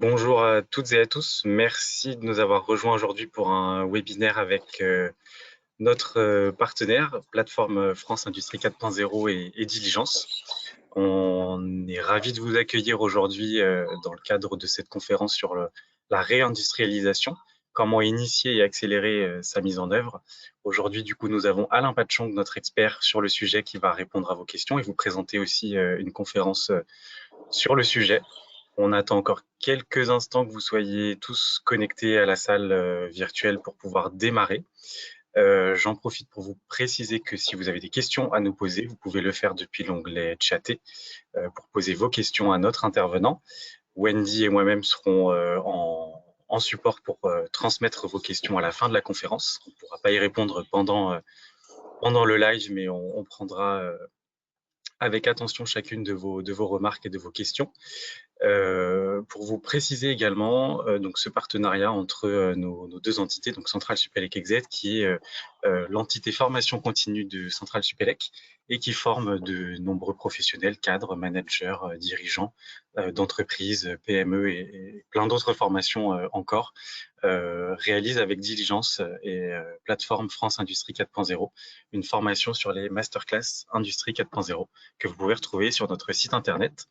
Bonjour à toutes et à tous. Merci de nous avoir rejoints aujourd'hui pour un webinaire avec notre partenaire, plateforme France Industrie 4.0 et Diligence. On est ravis de vous accueillir aujourd'hui dans le cadre de cette conférence sur la réindustrialisation, comment initier et accélérer sa mise en œuvre. Aujourd'hui, du coup, nous avons Alain Patchong, notre expert sur le sujet, qui va répondre à vos questions et vous présenter aussi une conférence sur le sujet. On attend encore quelques instants que vous soyez tous connectés à la salle virtuelle pour pouvoir démarrer. J'en profite pour vous préciser que si vous avez des questions à nous poser, vous pouvez le faire depuis l'onglet chatter pour poser vos questions à notre intervenant. Wendy et moi-même serons en support pour transmettre vos questions à la fin de la conférence. On ne pourra pas y répondre pendant le live, mais on prendra avec attention chacune de vos remarques et de vos questions. Pour vous préciser également, donc ce partenariat entre nos deux entités, donc Centrale Supélec Exec, qui est l'entité formation continue de Centrale Supélec et qui forme de nombreux professionnels, cadres, managers, dirigeants d'entreprises, PME et plein d'autres formations encore, réalise avec Diligence et plateforme France Industrie 4.0 une formation sur les masterclass Industrie 4.0 que vous pouvez retrouver sur notre site internet.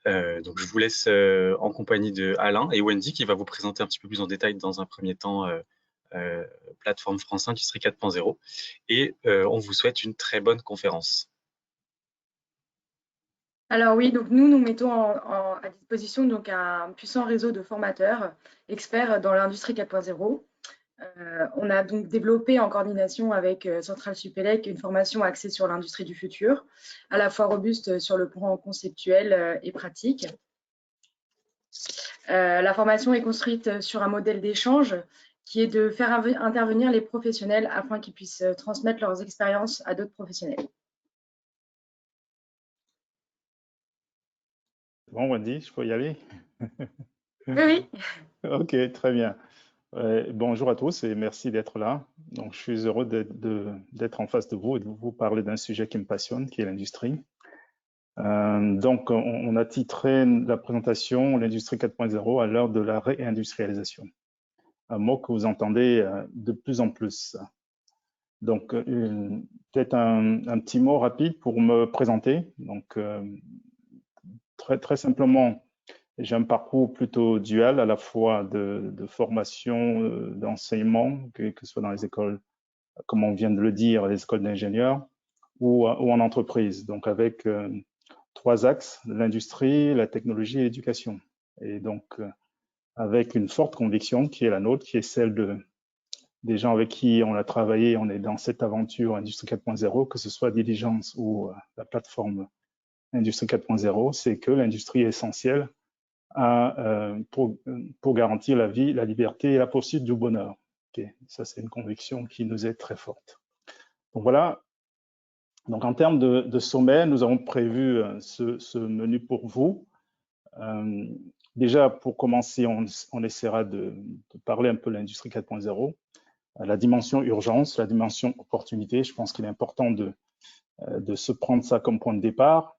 Donc je vous laisse en compagnie de Alain et Wendy qui va vous présenter un petit peu plus en détail dans un premier temps plateforme France Industrie 4.0 et on vous souhaite une très bonne conférence. Alors oui, donc nous mettons à disposition donc un puissant réseau de formateurs experts dans l'industrie 4.0. On a donc développé en coordination avec Centrale Supélec une formation axée sur l'industrie du futur, à la fois robuste sur le plan conceptuel et pratique. La formation est construite sur un modèle d'échange qui est de faire intervenir les professionnels afin qu'ils puissent transmettre leurs expériences à d'autres professionnels. Bon, Wendy, je peux y aller? Oui. Ok, très bien. Bonjour à tous et merci d'être là. Donc, je suis heureux d'être en face de vous et de vous parler d'un sujet qui me passionne, qui est l'industrie. Donc, on a titré la présentation l'industrie 4.0 à l'heure de la réindustrialisation. Un mot que vous entendez de plus en plus. Donc, peut-être un petit mot rapide pour me présenter. Donc, très simplement, j'ai un parcours plutôt dual, à la fois de formation, d'enseignement, que ce soit dans les écoles, comme on vient de le dire, les écoles d'ingénieurs, ou en entreprise, donc avec trois axes, l'industrie, la technologie et l'éducation. Et donc, avec une forte conviction qui est la nôtre, qui est celle des gens avec qui on a travaillé, on est dans cette aventure Industrie 4.0, que ce soit Diligence ou la plateforme Industrie 4.0, c'est que l'industrie est essentielle pour garantir la vie, la liberté et la poursuite du bonheur. Okay. Ça, c'est une conviction qui nous est très forte. Donc voilà. Donc en termes de sommet, nous avons prévu ce menu pour vous. Déjà, pour commencer, on essaiera de parler un peu de l'industrie 4.0, la dimension urgence, la dimension opportunité. Je pense qu'il est important de se prendre ça comme point de départ.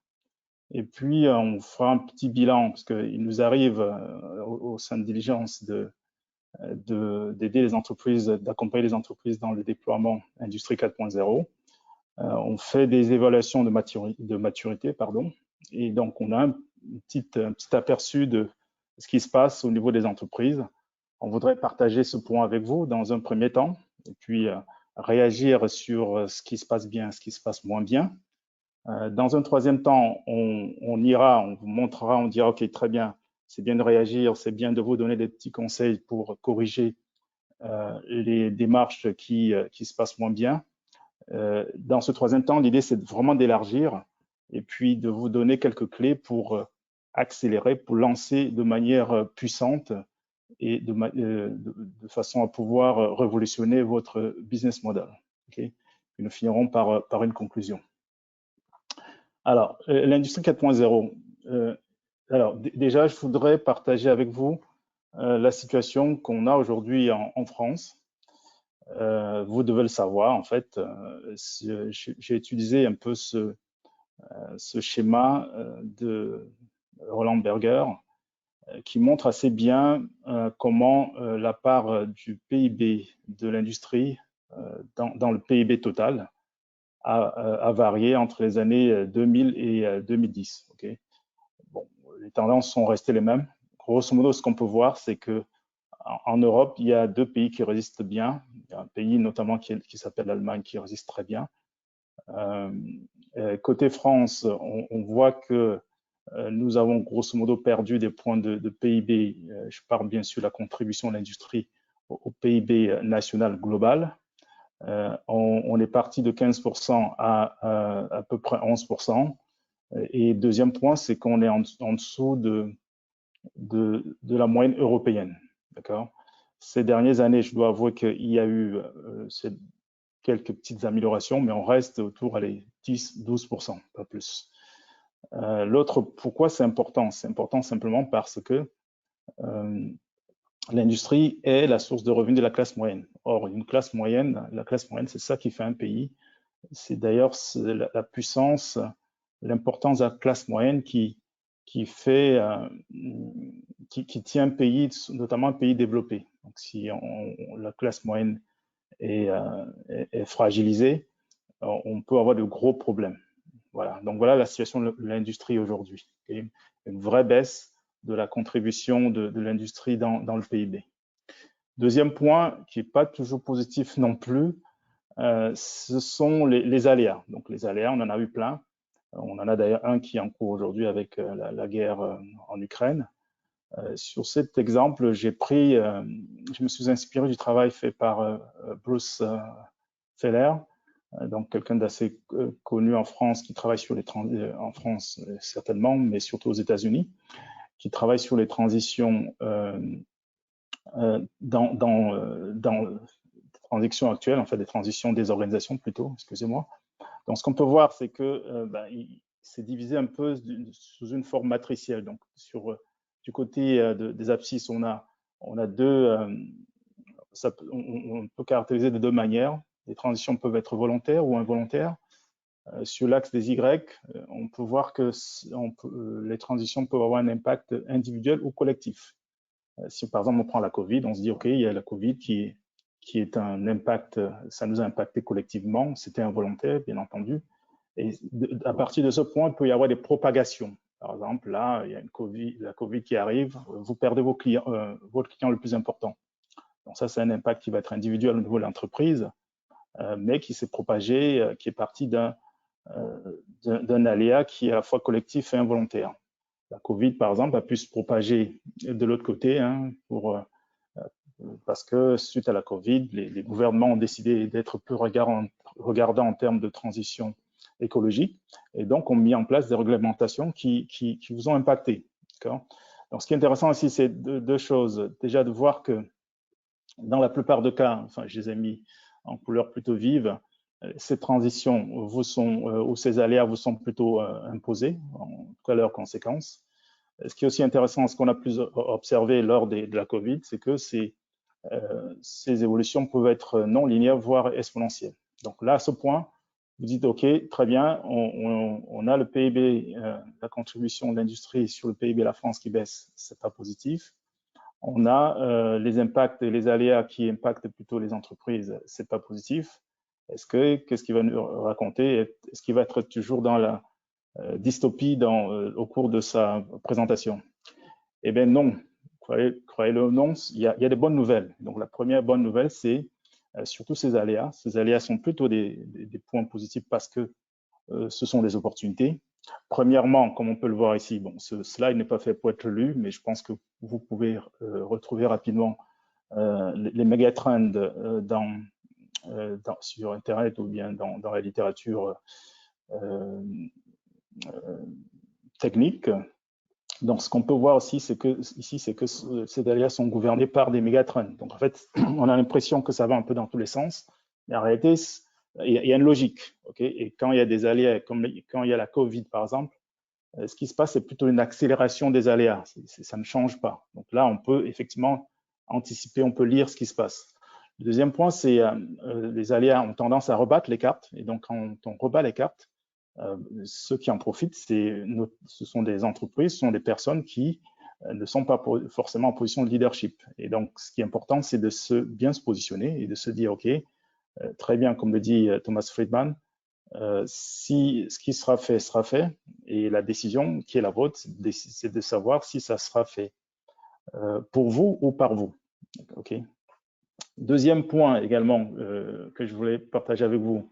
Et puis, on fera un petit bilan, parce qu'il nous arrive au sein de Diligence d'aider les entreprises, d'accompagner les entreprises dans le déploiement Industrie 4.0. On fait des évaluations de maturité, et donc on a un petit aperçu de ce qui se passe au niveau des entreprises. On voudrait partager ce point avec vous dans un premier temps, et puis réagir sur ce qui se passe bien, ce qui se passe moins bien. Dans un troisième temps, on ira, on vous montrera, on dira, OK, très bien, c'est bien de réagir, c'est bien de vous donner des petits conseils pour corriger les démarches qui se passent moins bien. Dans ce troisième temps, l'idée, c'est vraiment d'élargir et puis de vous donner quelques clés pour accélérer, pour lancer de manière puissante et de façon à pouvoir révolutionner votre business model. Okay. Et nous finirons par une conclusion. Alors, l'industrie 4.0. Alors, déjà, je voudrais partager avec vous la situation qu'on a aujourd'hui en France. Vous devez le savoir, en fait. J'ai utilisé un peu ce schéma de Roland Berger. qui montre assez bien comment la part du PIB de l'industrie dans le PIB total a varié entre les années 2000 et 2010. Okay, bon, les tendances sont restées les mêmes. Grosso modo, ce qu'on peut voir, c'est que en Europe, il y a 2 pays qui résistent bien. Il y a un pays notamment qui s'appelle l'Allemagne qui résiste très bien. Côté France, on voit que nous avons grosso modo perdu des points de PIB. Je parle bien sûr de la contribution de l'industrie au PIB national global. On est parti de 15% à peu près 11%. Et deuxième point, c'est qu'on est en dessous de la moyenne européenne. D'accord. Ces dernières années, je dois avouer qu'il y a eu quelques petites améliorations, mais on reste autour des 10-12%, pas plus. L'autre, pourquoi c'est important? C'est important simplement parce que l'industrie est la source de revenus de la classe moyenne. Or, une classe moyenne, la classe moyenne, c'est ça qui fait un pays. C'est d'ailleurs la puissance, l'importance de la classe moyenne qui tient un pays, notamment un pays développé. Donc, si la classe moyenne est fragilisée, on peut avoir de gros problèmes. Voilà. Donc voilà la situation de l'industrie aujourd'hui. Une vraie baisse de la contribution de l'industrie dans le PIB. Deuxième point, qui n'est pas toujours positif non plus, ce sont les aléas. Donc les aléas, on en a eu plein. On en a d'ailleurs un qui est en cours aujourd'hui avec la guerre en Ukraine. Sur cet exemple, je me suis inspiré du travail fait par Bruce Feller, donc quelqu'un d'assez connu en France, qui travaille sur en France certainement, mais surtout aux États-Unis, qui travaille sur les transitions dans transitions actuelles, en fait des transitions des organisations plutôt, excusez-moi. Donc ce qu'on peut voir, c'est que c'est divisé un peu sous une forme matricielle. Donc du côté des abscisses, on a deux, on peut caractériser de 2 manières. Les transitions peuvent être volontaires ou involontaires. Sur l'axe des Y, on peut voir que les transitions peuvent avoir un impact individuel ou collectif. Si par exemple on prend la Covid, on se dit ok, il y a la Covid qui est un impact, ça nous a impacté collectivement, c'était involontaire bien entendu. Et à partir de ce point, il peut y avoir des propagations. Par exemple, là, il y a la Covid qui arrive, vous perdez votre client le plus important. Donc ça, c'est un impact qui va être individuel au niveau de l'entreprise, mais qui s'est propagé, qui est parti d'un aléa qui est à la fois collectif et involontaire. La Covid, par exemple, a pu se propager de l'autre côté, parce que suite à la Covid, les gouvernements ont décidé d'être plus regardants en termes de transition écologique, et donc ont mis en place des réglementations qui vous ont impacté. Donc, ce qui est intéressant aussi, c'est deux choses. Déjà, de voir que dans la plupart des cas, enfin, je les ai mis en couleur plutôt vive, ces transitions ou ces aléas vous sont plutôt imposés, en tout cas leurs conséquences. Ce qui est aussi intéressant, ce qu'on a plus observé lors de la Covid, c'est que ces évolutions peuvent être non linéaires, voire exponentielles. Donc là, à ce point, vous dites, OK, très bien, on a le PIB, la contribution de l'industrie sur le PIB de la France qui baisse, c'est pas positif. On a les impacts et les aléas qui impactent plutôt les entreprises, c'est pas positif. Qu'est-ce qu'il va nous raconter? Est-ce qu'il va être toujours dans la dystopie au cours de sa présentation? Eh bien non, croyez-le ou non, il y a des bonnes nouvelles. Donc la première bonne nouvelle, c'est surtout ces aléas. Ces aléas sont plutôt des points positifs parce que ce sont des opportunités. Premièrement, comme on peut le voir ici, bon, ce slide n'est pas fait pour être lu, mais je pense que vous pouvez retrouver rapidement les mégatrends sur Internet ou bien dans la littérature technique. Donc, ce qu'on peut voir aussi, c'est que ces aléas sont gouvernés par des mégatrends. Donc, en fait, on a l'impression que ça va un peu dans tous les sens, mais en réalité, il y a une logique. Okay, et quand il y a des aléas, comme quand il y a la Covid, par exemple, ce qui se passe, c'est plutôt une accélération des aléas. Ça ne change pas. Donc là, on peut effectivement anticiper, on peut lire ce qui se passe. Le deuxième point, c'est les aléas ont tendance à rebattre les cartes. Et donc, quand on rebat les cartes, ceux qui en profitent, ce sont des entreprises, ce sont des personnes qui ne sont pas forcément en position de leadership. Et donc, ce qui est important, c'est de bien se positionner et de se dire, OK, très bien, comme le dit Thomas Friedman, si ce qui sera fait, sera fait, et la décision qui est la vôtre, c'est de savoir si ça sera fait pour vous ou par vous. OK. Deuxième point également que je voulais partager avec vous,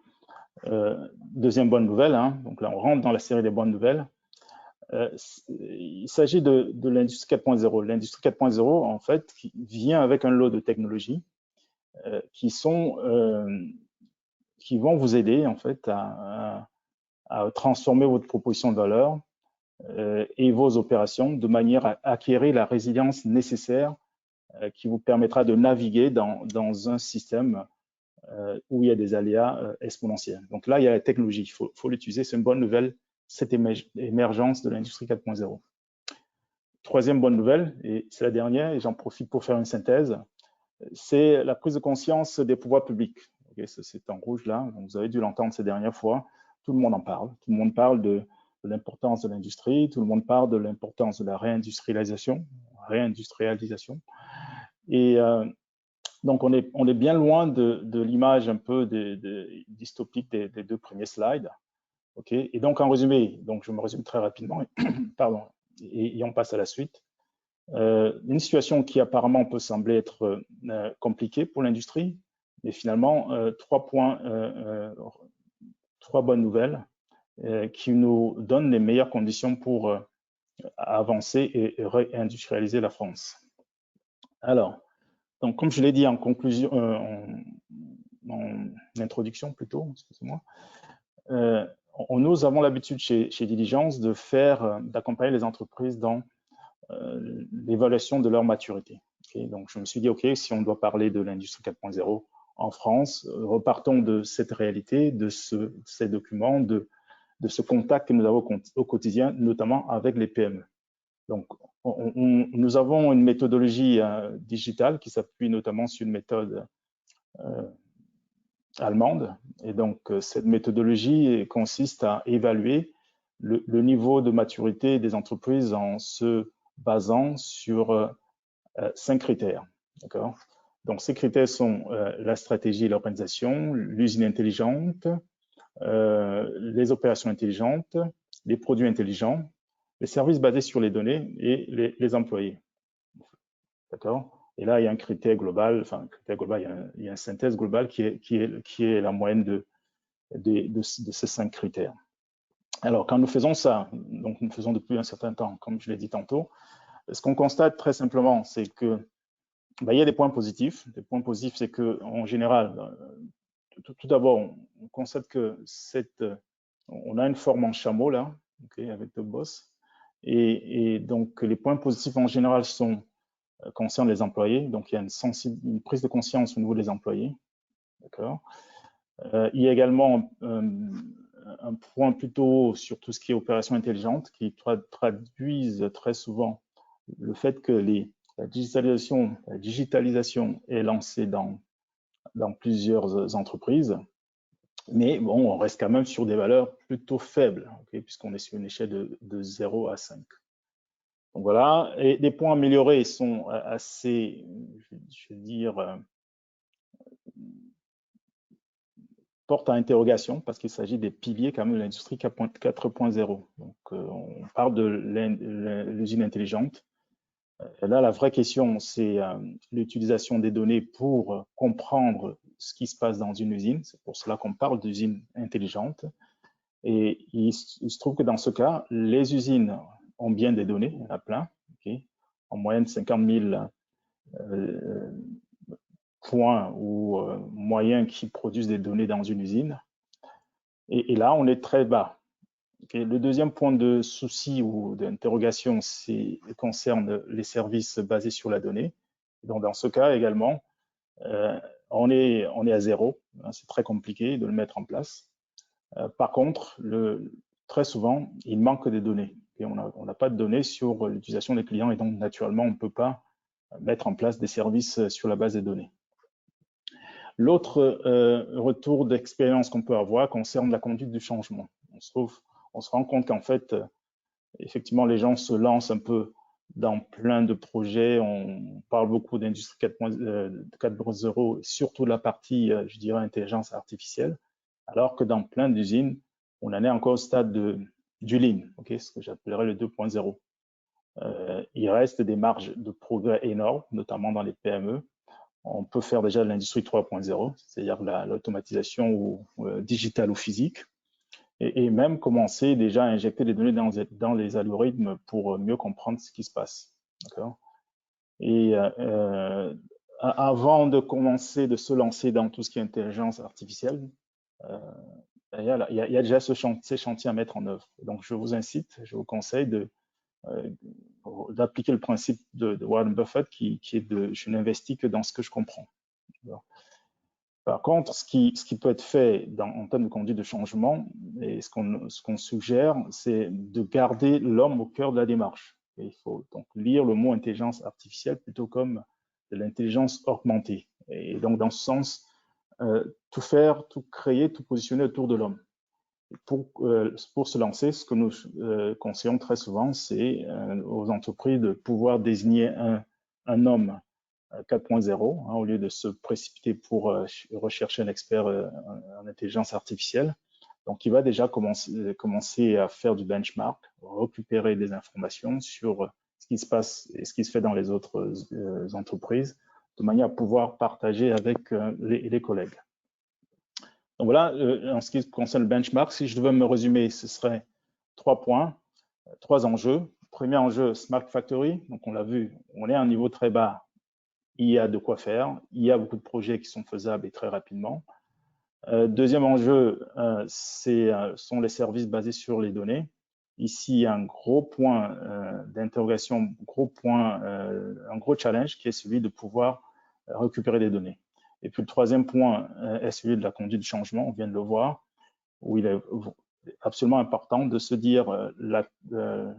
deuxième bonne nouvelle, hein, donc là on rentre dans la série des bonnes nouvelles. Il s'agit de l'industrie 4.0. L'industrie 4.0, en fait, qui vient avec un lot de technologies qui vont vous aider en fait à transformer votre proposition de valeur et vos opérations de manière à acquérir la résilience nécessaire qui vous permettra de naviguer dans un système où il y a des aléas exponentiels. Donc là, il y a la technologie, il faut l'utiliser, c'est une bonne nouvelle, cette émergence de l'industrie 4.0. Troisième bonne nouvelle, et c'est la dernière, et j'en profite pour faire une synthèse, c'est la prise de conscience des pouvoirs publics. Okay, c'est en rouge là, donc vous avez dû l'entendre ces dernières fois, tout le monde en parle, tout le monde parle de l'importance de l'industrie, tout le monde parle de l'importance de la réindustrialisation, et donc on est bien loin de l'image un peu dystopique des deux premiers slides. Okay, et donc en résumé, donc je me résume très rapidement, pardon, et on passe à la suite. Une situation qui apparemment peut sembler être compliquée pour l'industrie, mais finalement trois bonnes nouvelles qui nous donnent les meilleures conditions pour avancer et réindustrialiser la France. Alors, donc comme je l'ai dit en conclusion, en introduction plutôt, excusez-moi, nous avons l'habitude chez Diligence d'accompagner les entreprises dans l'évaluation de leur maturité. Okay, donc, je me suis dit, OK, si on doit parler de l'industrie 4.0 en France, repartons de cette réalité, de ces documents, de ce contact que nous avons au quotidien, notamment avec les PME. Donc, nous avons une méthodologie digitale qui s'appuie notamment sur une méthode allemande. Et donc, cette méthodologie consiste à évaluer le niveau de maturité des entreprises en se basant sur 5 critères. D'accord ? Donc, ces critères sont la stratégie et l'organisation, l'usine intelligente, les opérations intelligentes, les produits intelligents, les services basés sur les données et les employés. D'accord ? Et là, il y a un critère global, enfin, il y a une synthèse globale qui est la moyenne de ces 5 critères. Alors, quand nous faisons ça, donc nous faisons depuis un certain temps, comme je l'ai dit tantôt, ce qu'on constate très simplement, c'est que il y a des points positifs. Des points positifs, c'est qu'en général, tout d'abord, on constate que on a une forme en chameau là, okay, avec deux bosses. Et donc, les points positifs en général concernent les employés. Donc, il y a une prise de conscience au niveau des employés. D'accord. Il y a également un point plutôt sur tout ce qui est opération intelligente qui traduisent très souvent le fait que la digitalisation est lancée dans plusieurs entreprises, mais bon, on reste quand même sur des valeurs plutôt faibles, okay, puisqu'on est sur une échelle de 0 à 5. Donc voilà, et les points améliorés sont assez, je vais dire, portent à interrogation parce qu'il s'agit des piliers quand même de l'industrie 4.0. Donc on parle de l'usine intelligente. Là, la vraie question, c'est l'utilisation des données pour comprendre ce qui se passe dans une usine. C'est pour cela qu'on parle d'usine intelligente. Et il se trouve que dans ce cas, les usines ont bien des données, il y en a plein, okay, en moyenne 50 000 points ou moyens qui produisent des données dans une usine. Et là, on est très bas. Okay. Le deuxième point de souci ou d'interrogation concerne les services basés sur la donnée. Donc, dans ce cas également, on est à 0. C'est très compliqué de le mettre en place. Par contre, très souvent, il manque des données. Et on n'a pas de données sur l'utilisation des clients et donc, naturellement, on ne peut pas mettre en place des services sur la base des données. L'autre retour d'expérience qu'on peut avoir concerne la conduite du changement. On se rend compte qu'en fait, effectivement, les gens se lancent un peu dans plein de projets, on parle beaucoup d'industrie 4.0, surtout la partie, je dirais, intelligence artificielle, alors que dans plein d'usines, on en est encore au stade du lean, ce que j'appellerais le 2.0. Il reste des marges de progrès énormes, notamment dans les PME. On peut faire déjà de l'industrie 3.0, c'est-à-dire l'automatisation ou digitale ou physique, et même commencer déjà à injecter des données dans les algorithmes pour mieux comprendre ce qui se passe. Et avant de commencer, de se lancer dans tout ce qui est intelligence artificielle, il y a déjà ces chantiers à mettre en œuvre. Donc, je vous incite, je vous conseille d'appliquer le principe de Warren Buffett qui est de « je n'investis que dans ce que je comprends ». Par contre, ce qui peut être fait en termes de conduite de changement, et ce qu'on suggère, c'est de garder l'homme au cœur de la démarche. Et il faut donc lire le mot intelligence artificielle plutôt comme de l'intelligence augmentée. Et donc, dans ce sens, tout faire, tout créer, tout positionner autour de l'homme. Pour se lancer, ce que nous conseillons très souvent, c'est aux entreprises de pouvoir désigner un homme 4.0, au lieu de se précipiter pour rechercher un expert en intelligence artificielle. Donc, il va déjà commencer à faire du benchmark, récupérer des informations sur ce qui se passe et ce qui se fait dans les autres entreprises, de manière à pouvoir partager avec les collègues. Donc voilà, en ce qui concerne le benchmark, si je devais me résumer, ce serait 3 points, 3 enjeux. Premier enjeu, Smart Factory. Donc on l'a vu, on est à un niveau très bas. Il y a de quoi faire. Il y a beaucoup de projets qui sont faisables et très rapidement. Deuxième enjeu, sont les services basés sur les données. Ici, il y a un gros point d'interrogation, un gros challenge qui est celui de pouvoir récupérer des données. Et puis le troisième point est celui de la conduite du changement, on vient de le voir, où il est absolument important de se dire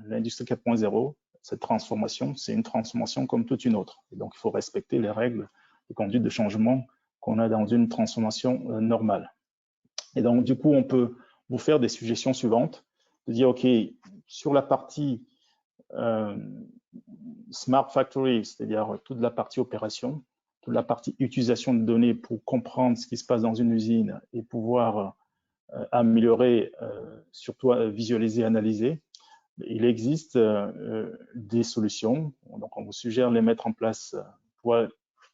l'industrie 4.0, cette transformation, c'est une transformation comme toute une autre. Et donc, il faut respecter les règles de conduite de changement qu'on a dans une transformation normale. Et donc, du coup, on peut vous faire des suggestions suivantes, de dire, OK, sur la partie Smart Factory, c'est-à-dire toute la partie opération, toute la partie utilisation de données pour comprendre ce qui se passe dans une usine et pouvoir améliorer, surtout visualiser, analyser. Il existe des solutions, donc on vous suggère de les mettre en place, pour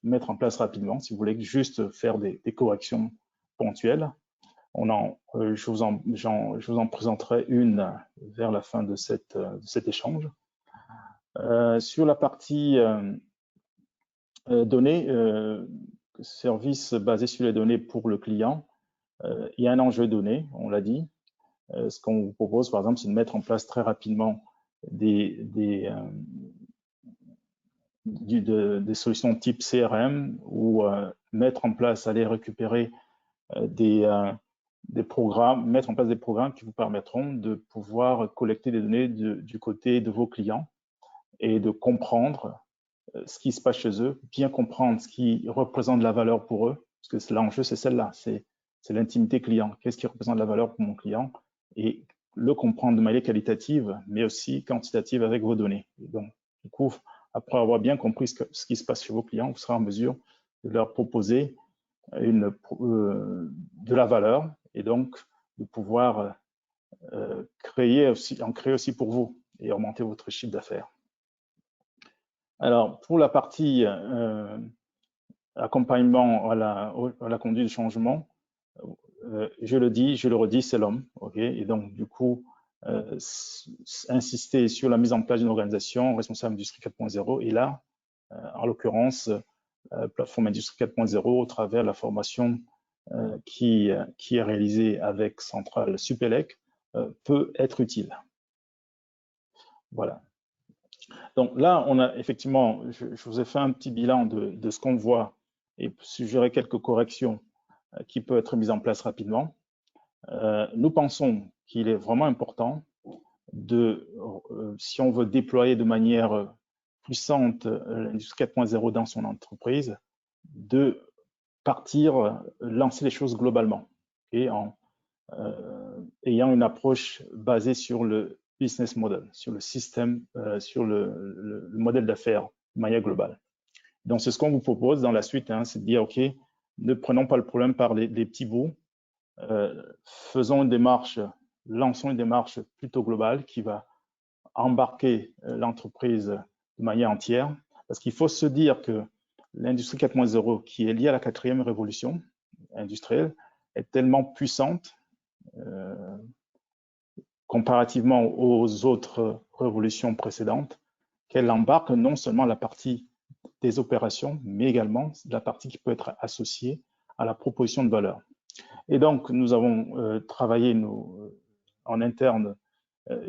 mettre en place rapidement, si vous voulez juste faire des corrections ponctuelles. Je vous en présenterai une vers la fin de cet échange. Sur la partie données, service basé sur les données pour le client, il y a un enjeu donné, on l'a dit. Ce qu'on vous propose, par exemple, c'est de mettre en place très rapidement des solutions type CRM ou mettre en place, aller récupérer des programmes, mettre en place des programmes qui vous permettront de pouvoir collecter des données du côté de vos clients et de comprendre ce qui se passe chez eux, bien comprendre ce qui représente de la valeur pour eux, parce que l'enjeu, c'est celle-là, c'est l'intimité client. Qu'est-ce qui représente de la valeur pour mon client? Et le comprendre de manière qualitative, mais aussi quantitative avec vos données. Et donc, du coup, après avoir bien compris ce qui se passe chez vos clients, vous serez en mesure de leur proposer de la valeur et donc de pouvoir en créer aussi pour vous et augmenter votre chiffre d'affaires. Alors, pour la partie accompagnement à la conduite du changement, je le dis, je le redis, c'est l'homme. Et donc, du coup, insister sur la mise en place d'une organisation responsable Industrie 4.0 et là, en l'occurrence, plateforme Industrie 4.0 au travers de la formation qui est réalisée avec Centrale Supélec peut être utile. Voilà. Donc là, on a effectivement, je vous ai fait un petit bilan de ce qu'on voit et suggérer quelques corrections qui peuvent être mises en place rapidement. Nous pensons qu'il est vraiment important si on veut déployer de manière puissante l'industrie 4.0 dans son entreprise, de partir, lancer les choses globalement et en ayant une approche basée sur le business model, sur le système, sur le modèle d'affaires de manière globale. Donc, c'est ce qu'on vous propose dans la suite, hein, c'est de dire, OK, ne prenons pas le problème par les petits bouts, faisons une démarche, lançons une démarche plutôt globale qui va embarquer l'entreprise de manière entière, parce qu'il faut se dire que l'industrie 4.0, qui est liée à la 4e révolution industrielle, est tellement puissante comparativement aux autres révolutions précédentes, qu'elle embarque non seulement la partie des opérations, mais également la partie qui peut être associée à la proposition de valeur. Et donc, nous avons travaillé en interne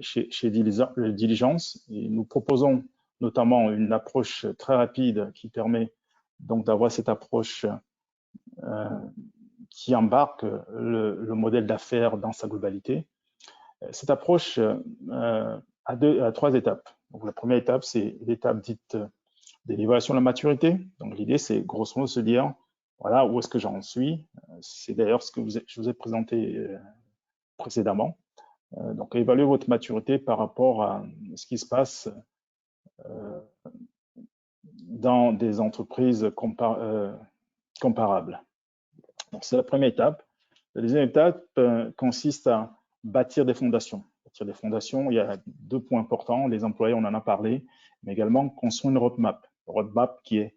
chez Diligence, et nous proposons notamment une approche très rapide qui permet donc d'avoir cette approche qui embarque le modèle d'affaires dans sa globalité. Cette approche a 3 étapes. Donc, la première étape, c'est l'étape dite de l'évaluation de la maturité. Donc, l'idée, c'est grosso modo de se dire, voilà, où est-ce que j'en suis. C'est d'ailleurs ce que je vous ai présenté précédemment. Donc, évaluer votre maturité par rapport à ce qui se passe dans des entreprises comparables. Donc, c'est la première étape. La deuxième étape consiste à bâtir des fondations. Bâtir des fondations, il y a 2 points importants. Les employés, on en a parlé, mais également construire une roadmap. Une roadmap qui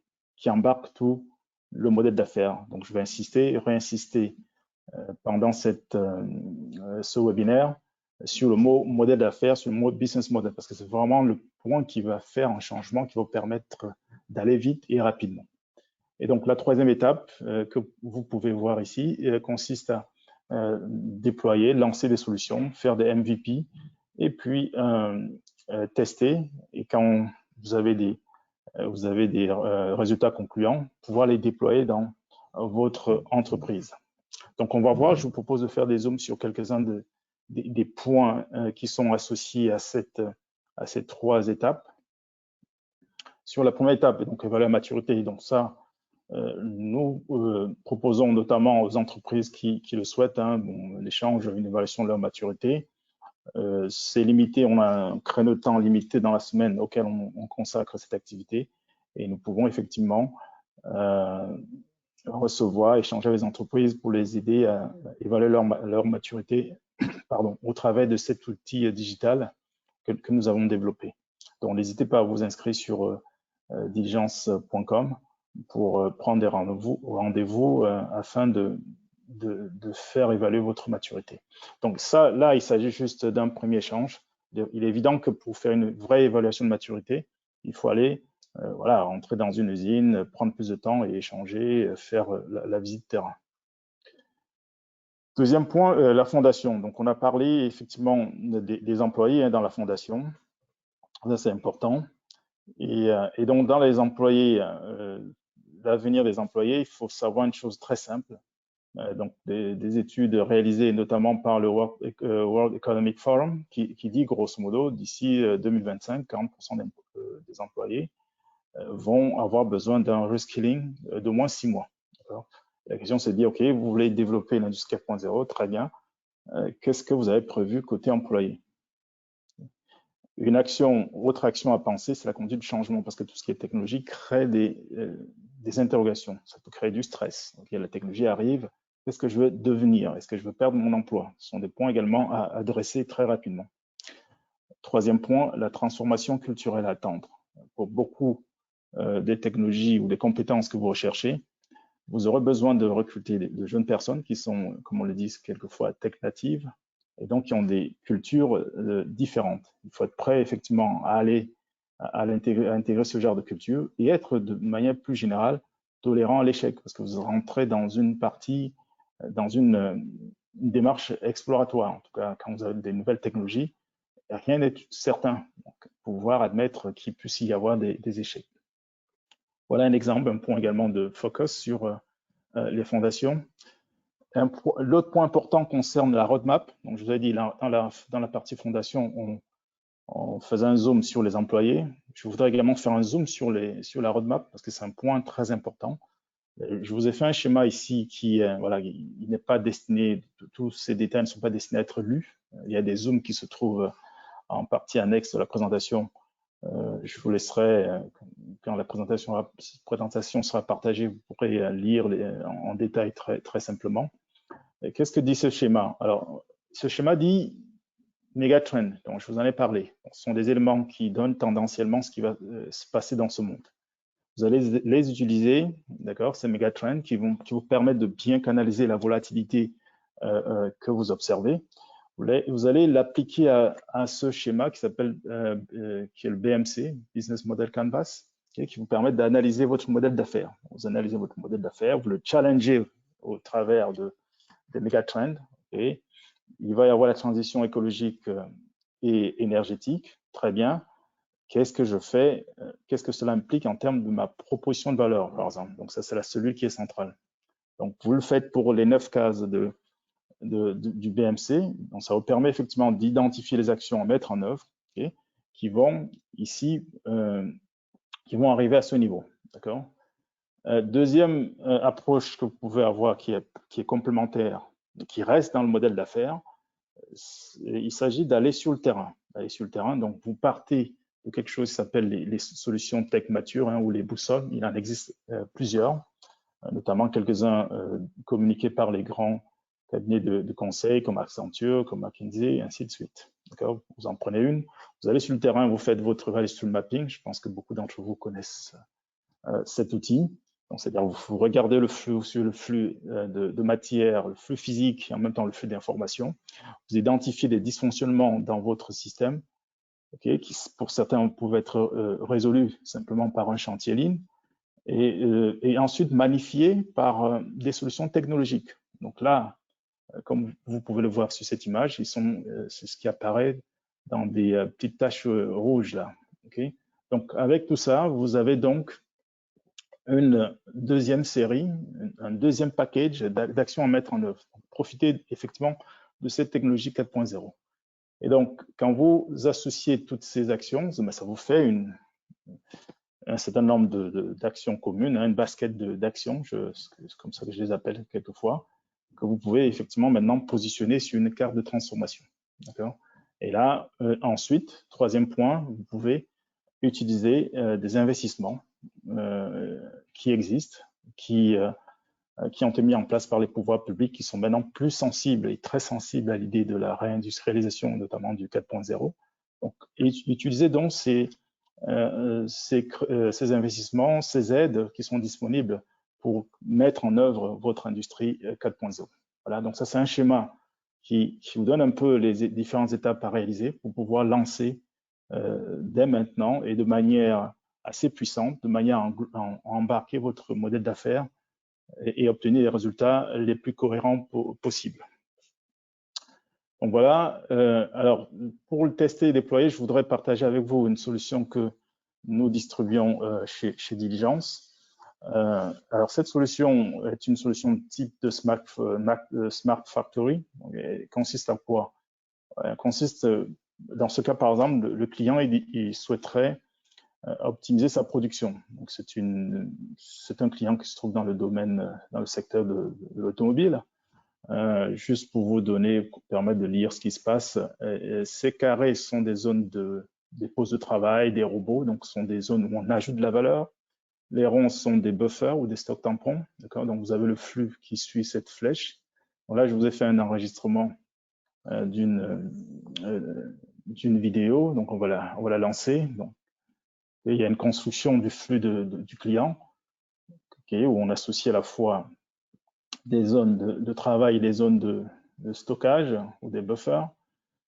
embarque tout le modèle d'affaires. Donc, je vais insister et réinsister pendant ce webinaire sur le mot modèle d'affaires, sur le mot business model, parce que c'est vraiment le point qui va faire un changement, qui va vous permettre d'aller vite et rapidement. Et donc, la 3e étape que vous pouvez voir ici consiste à déployer, lancer des solutions, faire des MVP et puis tester. Et quand vous avez des résultats concluants, pouvoir les déployer dans votre entreprise. Donc, on va voir, je vous propose de faire des zooms sur quelques-uns des points qui sont associés à ces 3 étapes. Sur la première étape, donc évaluer la maturité, donc ça, nous proposons notamment aux entreprises qui le souhaitent, hein, l'échange, une évaluation de leur maturité. C'est limité, on a un créneau de temps limité dans la semaine auquel on consacre cette activité et nous pouvons effectivement recevoir, échanger avec les entreprises pour les aider à évaluer leur maturité au travers de cet outil digital que nous avons développé. Donc, n'hésitez pas à vous inscrire sur diligence.com pour prendre des rendez-vous afin de faire évaluer votre maturité. Donc ça, là, il s'agit juste d'un premier échange. Il est évident que pour faire une vraie évaluation de maturité, il faut aller entrer dans une usine, prendre plus de temps et échanger, faire la visite terrain. Deuxième point, la fondation. Donc, on a parlé effectivement des employés dans la fondation. Ça, c'est important. Et donc, dans les employés, l'avenir des employés, il faut savoir une chose très simple. Donc, des études réalisées notamment par le World Economic Forum qui dit grosso modo, d'ici 2025, 40% des employés vont avoir besoin d'un reskilling d'au moins 6 mois. La question, c'est de dire, OK, vous voulez développer l'industrie 4.0, très bien. Qu'est-ce que vous avez prévu côté employé? Une autre action à penser, c'est la conduite du changement, parce que tout ce qui est technologie crée des interrogations. Ça peut créer du stress. Donc, la technologie arrive, qu'est-ce que je veux devenir? Est-ce que je veux perdre mon emploi? Ce sont des points également à adresser très rapidement. Troisième point, la transformation culturelle à attendre. Pour beaucoup des technologies ou des compétences que vous recherchez, vous aurez besoin de recruter de jeunes personnes qui sont, comme on le dit quelquefois, tech natives, et donc qui ont des cultures différentes. Il faut être prêt effectivement à intégrer ce genre de culture et être de manière plus générale tolérant à l'échec, parce que vous rentrez dans une démarche exploratoire. En tout cas, quand vous avez des nouvelles technologies, rien n'est certain. Donc, pouvoir admettre qu'il puisse y avoir des échecs. Voilà un exemple, un point également de focus sur les fondations. L'autre point important concerne la roadmap. Donc, je vous ai dit, dans la partie fondation, on faisait un zoom sur les employés. Je voudrais également faire un zoom sur la roadmap parce que c'est un point très important. Je vous ai fait un schéma ici qui, il n'est pas destiné, tous ces détails ne sont pas destinés à être lus. Il y a des zooms qui se trouvent en partie annexe de la présentation. Je vous laisserai, quand la présentation sera partagée, vous pourrez lire en détail très simplement. Qu'est-ce que dit ce schéma? Alors, ce schéma dit Megatrend, dont je vous en ai parlé. Ce sont des éléments qui donnent tendanciellement ce qui va se passer dans ce monde. Vous allez les utiliser, d'accord, ces mégatrends qui vous permettent de bien canaliser la volatilité que vous observez. Vous allez l'appliquer à ce schéma qui s'appelle, qui est le BMC, Business Model Canvas, okay, qui vous permet d'analyser votre modèle d'affaires. Vous analysez votre modèle d'affaires, vous le challengez au travers des mégatrends. Okay. Il va y avoir la transition écologique et énergétique, très bien. Qu'est-ce que je fais? Qu'est-ce que cela implique en termes de ma proposition de valeur, par exemple? Donc ça, c'est la cellule qui est centrale. Donc vous le faites pour les 9 cases du BMC. Donc ça vous permet effectivement d'identifier les actions à mettre en œuvre, okay, qui vont ici, qui vont arriver à ce niveau. D'accord. Deuxième approche que vous pouvez avoir qui est complémentaire, qui reste dans le modèle d'affaires, il s'agit d'aller sur le terrain. Donc vous partez de quelque chose qui s'appelle les solutions tech matures, ou les boussoles. Il en existe plusieurs, notamment quelques-uns communiqués par les grands cabinets de conseil comme Accenture, comme McKinsey, et ainsi de suite. Vous en prenez une, vous allez sur le terrain, vous faites votre value stream mapping. Je pense que beaucoup d'entre vous connaissent cet outil. Donc, c'est-à-dire vous regardez le flux, de matière, le flux physique et en même temps le flux d'informations. Vous identifiez des dysfonctionnements dans votre système, okay, qui pour certains peuvent être résolus simplement par un chantier lean et ensuite magnifiés par des solutions technologiques. Donc là, comme vous pouvez le voir sur cette image, c'est ce qui apparaît dans des petites taches rouges là. Okay. Donc avec tout ça, vous avez donc une deuxième série, un deuxième package d'actions à mettre en œuvre. Profitez effectivement de cette technologie 4.0. Et donc, quand vous associez toutes ces actions, ça vous fait un certain nombre d'actions communes, une basket d'actions, c'est comme ça que je les appelle quelquefois, que vous pouvez effectivement maintenant positionner sur une carte de transformation. D'accord. Et là, ensuite, troisième point, vous pouvez utiliser des investissements qui existent, qui ont été mis en place par les pouvoirs publics, qui sont maintenant plus sensibles et très sensibles à l'idée de la réindustrialisation, notamment du 4.0. Donc, utiliser donc ces investissements, ces aides qui sont disponibles pour mettre en œuvre votre industrie 4.0. Voilà, donc ça c'est un schéma qui vous donne un peu les différentes étapes à réaliser pour pouvoir lancer dès maintenant et de manière assez puissante, de manière à embarquer votre modèle d'affaires et obtenir les résultats les plus cohérents possibles. Donc voilà, alors pour le tester et déployer, je voudrais partager avec vous une solution que nous distribuons chez Diligence. Alors cette solution est une solution type de Smart Factory. Elle consiste à quoi? Elle consiste, dans ce cas par exemple, le client il souhaiterait optimiser sa production. Donc c'est un client qui se trouve dans le domaine, dans le secteur de l'automobile. Juste pour vous permettre de lire ce qui se passe, ces carrés sont des zones des postes de travail, des robots, donc ce sont des zones où on ajoute de la valeur. Les ronds sont des buffers ou des stocks tampons, d'accord. Donc vous avez le flux qui suit cette flèche. Donc là, je vous ai fait un enregistrement d'une vidéo, donc on va la lancer. Donc, et il y a une construction du flux du client, okay, où on associe à la fois des zones de travail et des zones de stockage ou des buffers.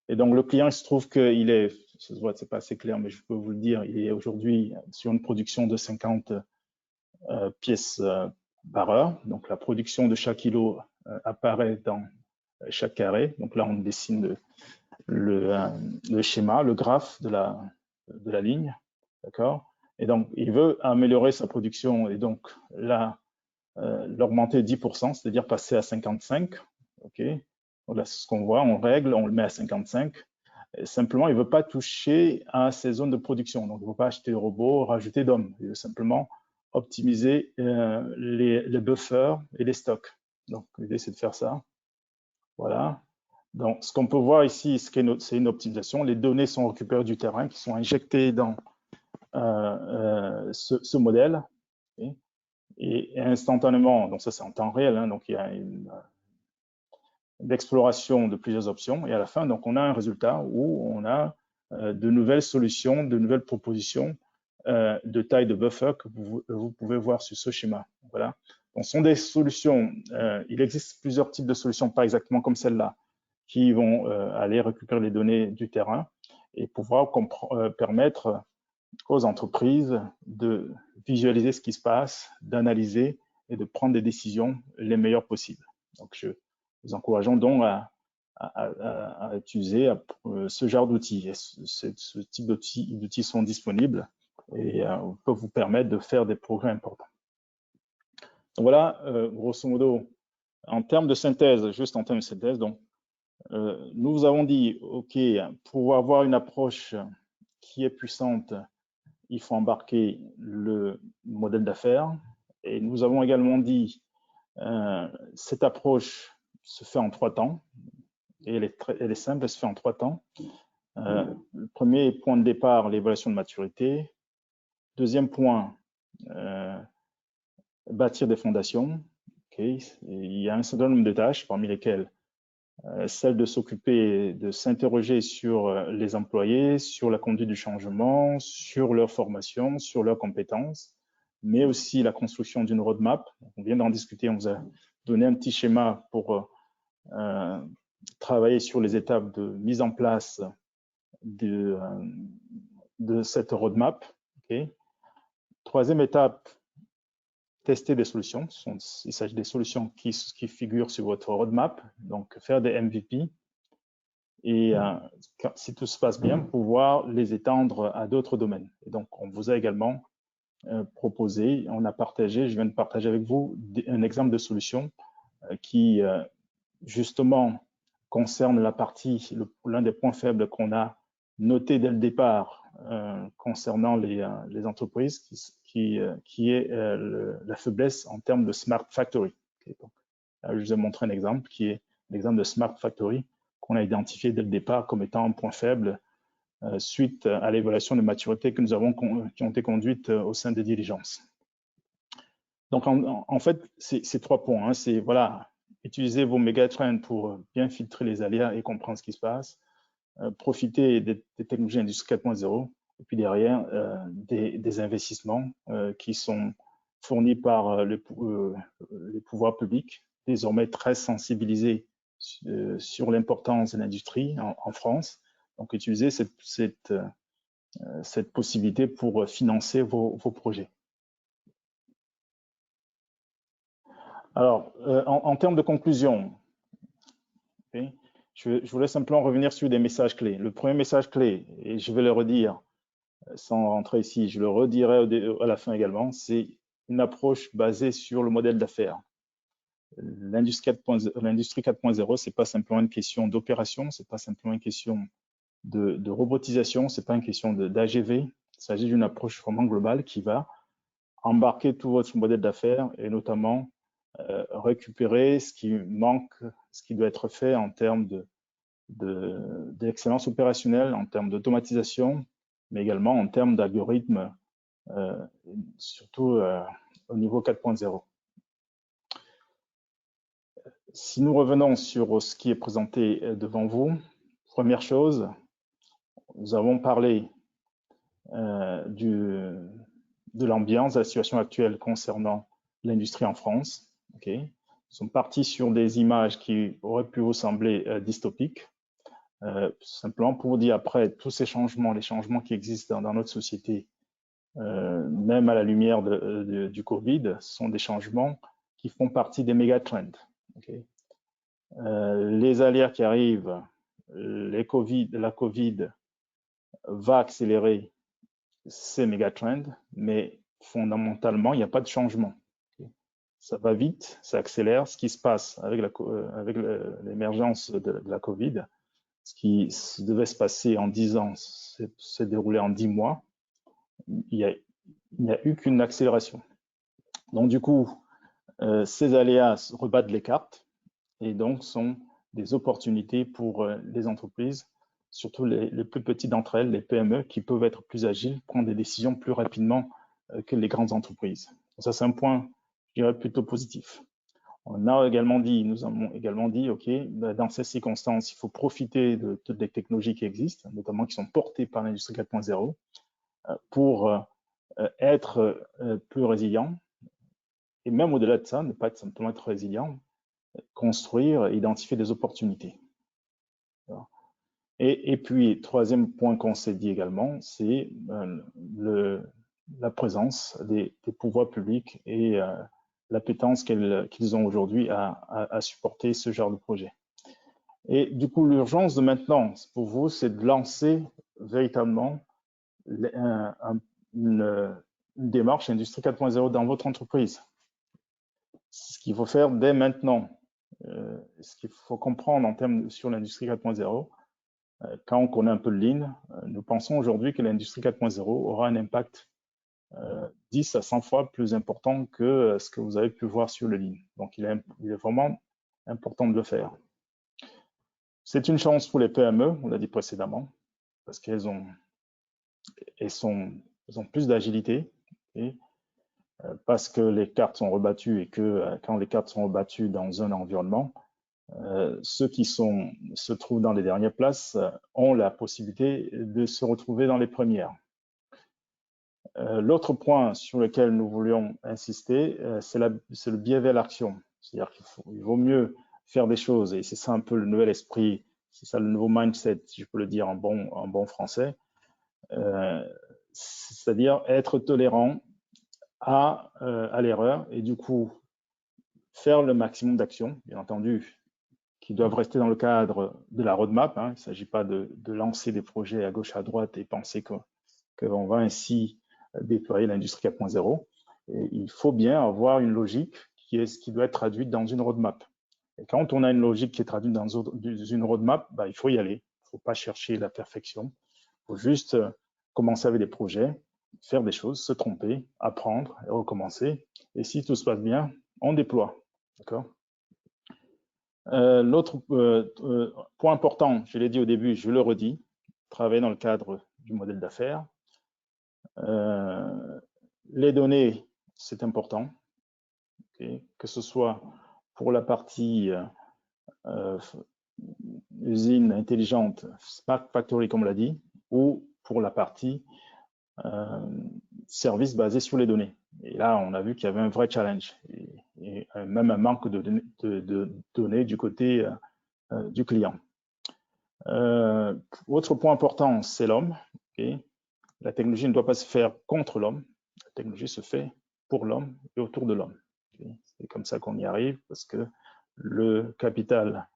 Et donc le client, il se trouve qu'il est, ça se voit, c'est pas assez clair, mais je peux vous le dire, il est aujourd'hui sur une production de 50 pièces par heure. Donc la production de chaque kilo apparaît dans chaque carré. Donc là, on dessine le schéma, le graphe de la ligne, d'accord. Et donc il veut améliorer sa production et donc là l'augmenter 10%, c'est-à-dire passer à 55. Ok. Voilà ce qu'on voit, on règle, on le met à 55. Et simplement, il ne veut pas toucher à ces zones de production. Donc, il ne veut pas acheter de robots, rajouter d'hommes. Il veut simplement optimiser les buffers et les stocks. Donc, l'idée, c'est de faire ça. Voilà. Donc, ce qu'on peut voir ici, c'est une optimisation. Les données sont récupérées du terrain, qui sont injectées dans ce modèle. Et instantanément, donc ça c'est en temps réel, hein, donc il y a une exploration de plusieurs options. Et à la fin, donc on a un résultat où on a de nouvelles solutions, de nouvelles propositions de taille de buffer que vous pouvez voir sur ce schéma. Voilà. Donc, ce sont des solutions. Il existe plusieurs types de solutions, pas exactement comme celle-là, qui vont aller récupérer les données du terrain et pouvoir permettre aux entreprises de visualiser ce qui se passe, d'analyser et de prendre des décisions les meilleures possibles. Donc, je vous encourageons donc à utiliser ce genre d'outils. Ce type d'outils sont disponibles et peuvent vous permettre de faire des progrès importants. Donc voilà, grosso modo, en termes de synthèse, juste en termes de synthèse, donc, nous vous avons dit, OK, pour avoir une approche qui est puissante, il faut embarquer le modèle d'affaires. Et nous avons également dit, cette approche se fait en 3 temps. Et elle est simple, elle se fait en 3 temps. Le premier point de départ, l'évaluation de maturité. Deuxième point, bâtir des fondations. Okay. Il y a un certain nombre de tâches, parmi lesquelles celle de s'occuper, de s'interroger sur les employés, sur la conduite du changement, sur leur formation, sur leurs compétences, mais aussi la construction d'une roadmap. On vient d'en discuter, on vous a donné un petit schéma pour travailler sur les étapes de mise en place de cette roadmap. Okay. Troisième étape, tester des solutions. Il s'agit des solutions qui figurent sur votre roadmap, donc faire des MVP. Et si tout se passe bien, pouvoir les étendre à d'autres domaines. Et donc, on vous a également proposé, on a partagé, je viens de partager avec vous un exemple de solution qui, justement, concerne la partie, l'un des points faibles qu'on a noté dès le départ concernant les entreprises, qui est la faiblesse en termes de Smart Factory. Okay, donc, là, je vous ai montré un exemple qui est l'exemple de Smart Factory qu'on a identifié dès le départ comme étant un point faible suite à l'évaluation de maturité que nous avons qui ont été conduites au sein des diligences. Donc, en fait, c'est 3 points. Hein, c'est, voilà, utiliser vos mégatrends pour bien filtrer les aléas et comprendre ce qui se passe, profiter des technologies Industrie 4.0, et puis derrière, des investissements qui sont fournis par les pouvoirs publics, désormais très sensibilisés sur l'importance de l'industrie en France. Donc, utiliser cette possibilité pour financer vos projets. Alors, en termes de conclusion, okay, je voulais simplement revenir sur des messages clés. Le premier message clé, et je vais le redire sans rentrer ici, je le redirai à la fin également, c'est une approche basée sur le modèle d'affaires. L'industrie 4.0, c'est pas simplement une question d'opération, c'est pas simplement une question de robotisation, c'est pas une question d'AGV. Il s'agit d'une approche vraiment globale qui va embarquer tout votre modèle d'affaires et notamment récupérer ce qui manque, ce qui doit être fait en termes d'excellence opérationnelle, en termes d'automatisation, mais également en termes d'algorithmes, surtout au niveau 4.0. Si nous revenons sur ce qui est présenté devant vous, première chose, nous avons parlé de l'ambiance, de la situation actuelle concernant l'industrie en France. Okay. Nous sommes partis sur des images qui auraient pu vous sembler dystopiques. Simplement pour vous dire, après tous ces changements, les changements qui existent dans notre société, même à la lumière du Covid, sont des changements qui font partie des méga-trends. Okay. Les aléas qui arrivent, la Covid va accélérer ces méga-trends, mais fondamentalement, il n'y a pas de changement. Okay. Ça va vite, ça accélère. Ce qui se passe avec l'émergence de la Covid, ce qui devait se passer en 10 ans s'est déroulé en 10 mois. Il n'y a eu qu'une accélération. Donc, du coup, ces aléas rebattent les cartes et donc sont des opportunités pour les entreprises, surtout les plus petites d'entre elles, les PME, qui peuvent être plus agiles, prendre des décisions plus rapidement que les grandes entreprises. Ça, c'est un point, je dirais, plutôt positif. Nous avons également dit, OK, dans ces circonstances, il faut profiter de toutes les technologies qui existent, notamment qui sont portées par l'industrie 4.0, pour être plus résilient. Et même au-delà de ça, ne pas simplement être résilient, construire, identifier des opportunités. Et puis, troisième point qu'on s'est dit également, c'est la présence des pouvoirs publics et l'appétence qu'ils ont aujourd'hui à supporter ce genre de projet. Et du coup, l'urgence de maintenant, pour vous, c'est de lancer véritablement une démarche Industrie 4.0 dans votre entreprise. Ce qu'il faut faire dès maintenant, ce qu'il faut comprendre en termes sur l'Industrie 4.0, quand on connaît un peu le Lean, nous pensons aujourd'hui que l'Industrie 4.0 aura un impact 10 à 100 fois plus important que ce que vous avez pu voir sur le Lean. Donc, il est vraiment important de le faire. C'est une chance pour les PME, on l'a dit précédemment, parce qu'elles ont plus d'agilité, parce que les cartes sont rebattues et que quand les cartes sont rebattues dans un environnement, ceux qui se trouvent dans les dernières places ont la possibilité de se retrouver dans les premières. L'autre point sur lequel nous voulions insister, c'est le biais vers l'action. C'est-à-dire qu'il vaut mieux faire des choses, et c'est ça un peu le nouvel esprit, c'est ça le nouveau mindset, si je peux le dire en bon français, c'est-à-dire être tolérant à l'erreur et du coup faire le maximum d'actions, bien entendu, qui doivent rester dans le cadre de la roadmap. Il ne s'agit pas de lancer des projets à gauche, à droite et penser qu'on va ainsi déployer l'industrie 4.0. Il faut bien avoir une logique qui doit être traduite dans une roadmap. Et quand on a une logique qui est traduite dans une roadmap, il faut y aller. Il ne faut pas chercher la perfection. Il faut juste commencer avec des projets, faire des choses, se tromper, apprendre et recommencer. Et si tout se passe bien, on déploie. D'accord ? L'autre point important, je l'ai dit au début, je le redis, travailler dans le cadre du modèle d'affaires. Les données, c'est important, okay, que ce soit pour la partie usine intelligente, Smart Factory comme on l'a dit, ou pour la partie service basé sur les données. Et là, on a vu qu'il y avait un vrai challenge et même un manque de données du côté du client. Autre point important, c'est l'homme. Okay. La technologie ne doit pas se faire contre l'homme. La technologie se fait pour l'homme et autour de l'homme. Okay. C'est comme ça qu'on y arrive parce que le capital,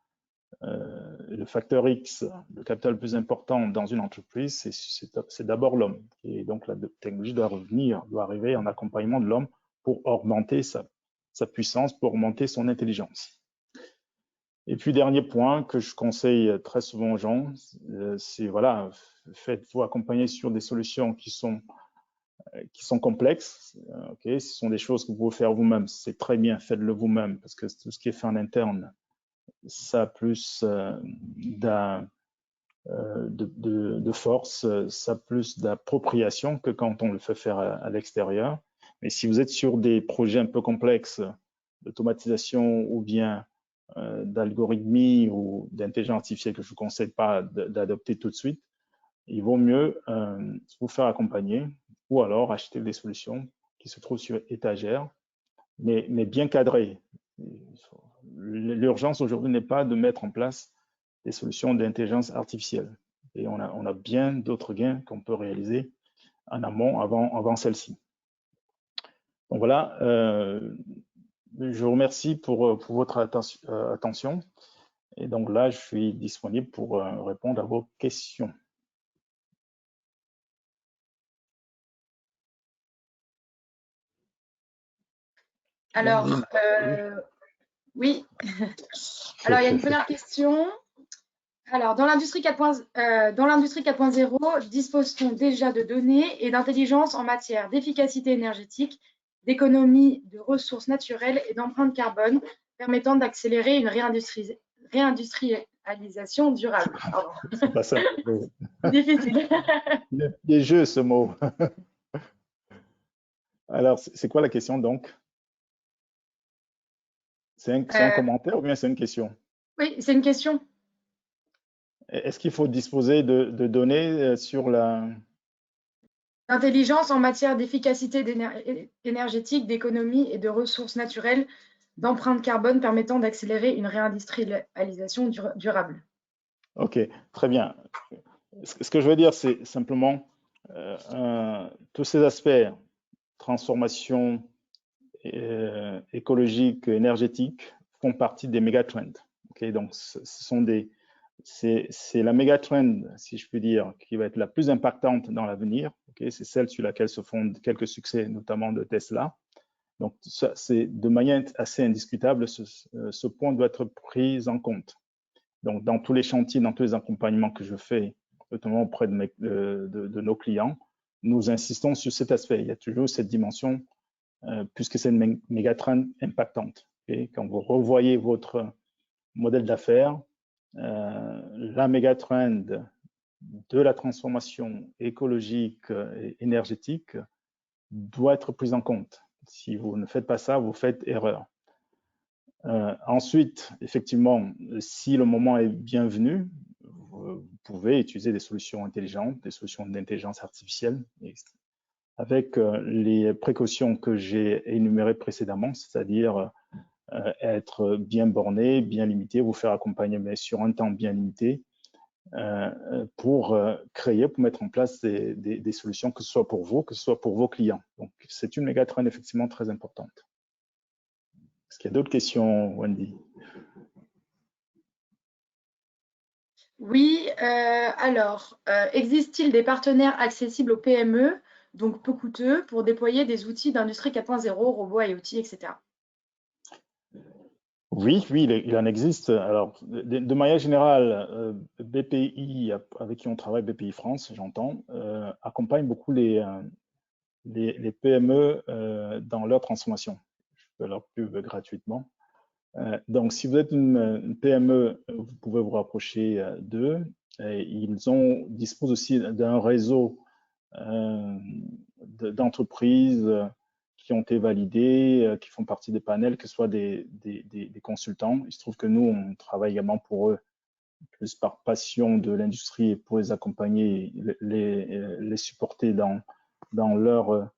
le facteur X, le capital le plus important dans une entreprise, c'est d'abord l'homme. Et donc la technologie doit arriver en accompagnement de l'homme pour augmenter sa puissance, pour augmenter son intelligence. Et puis, dernier point que je conseille très souvent aux gens, c'est voilà, faites-vous accompagner sur des solutions qui sont complexes. Okay, ce sont des choses que vous pouvez faire vous-même. C'est très bien, faites-le vous-même parce que tout ce qui est fait en interne, ça a plus de force, ça a plus d'appropriation que quand on le fait faire à l'extérieur. Mais si vous êtes sur des projets un peu complexes d'automatisation ou bien d'algorithmie ou d'intelligence artificielle que je ne vous conseille pas d'adopter tout de suite, il vaut mieux vous faire accompagner ou alors acheter des solutions qui se trouvent sur étagère, mais bien cadrées. L'urgence aujourd'hui n'est pas de mettre en place des solutions d'intelligence artificielle. Et on a bien d'autres gains qu'on peut réaliser en amont avant celle-ci. Donc voilà, je vous remercie pour votre attention. Et donc là, je suis disponible pour répondre à vos questions. Alors, oui. Alors, il y a une première question. Alors, dans l'industrie 4.0, dispose-t-on déjà de données et d'intelligence en matière d'efficacité énergétique, d'économie de ressources naturelles et d'empreinte carbone, permettant d'accélérer une réindustrialisation durable. C'est pas ça. Difficile. Des jeux, ce mot. Alors, c'est quoi la question donc? C'est un commentaire ou bien c'est une question? Oui, c'est une question. Est-ce qu'il faut disposer de données sur la... L'intelligence en matière d'efficacité énergétique, d'économie et de ressources naturelles, d'empreinte carbone permettant d'accélérer une réindustrialisation durable. Ok, très bien. Ce que je veux dire, c'est simplement tous ces aspects, transformation écologique, énergétique, font partie des mégatrends. Okay, donc, c'est la mégatrend, si je puis dire, qui va être la plus impactante dans l'avenir. Okay, c'est celle sur laquelle se fondent quelques succès, notamment de Tesla. Donc, c'est de manière assez indiscutable, ce point doit être pris en compte. Donc, dans tous les chantiers, dans tous les accompagnements que je fais, notamment auprès de nos clients, nous insistons sur cet aspect. Il y a toujours cette dimension, puisque c'est une mégatrend impactante. Okay? Quand vous revoyez votre modèle d'affaires, la mégatrend de la transformation écologique et énergétique doit être prise en compte. Si vous ne faites pas ça, vous faites erreur. Ensuite, effectivement, si le moment est bienvenu, vous pouvez utiliser des solutions intelligentes, des solutions d'intelligence artificielle, avec les précautions que j'ai énumérées précédemment, c'est-à-dire être bien borné, bien limité, vous faire accompagner, mais sur un temps bien limité, pour créer, pour mettre en place des solutions, que ce soit pour vous, que ce soit pour vos clients. Donc, c'est une mégatrend effectivement très importante. Est-ce qu'il y a d'autres questions, Wendy? Oui, alors, existe-t-il des partenaires accessibles aux PME, donc peu coûteux, pour déployer des outils d'industrie 4.0, robots, IoT, etc. Oui, il en existe. Alors, de manière générale, BPI, avec qui on travaille, BPI France, j'entends, accompagne beaucoup les PME dans leur transformation. Je fais leur pub gratuitement. Donc, si vous êtes une PME, vous pouvez vous rapprocher d'eux. Ils disposent aussi d'un réseau d'entreprises qui ont été validées, qui font partie des panels, que ce soit des consultants. Il se trouve que nous, on travaille également pour eux, plus par passion de l'industrie et pour les accompagner, les supporter dans leur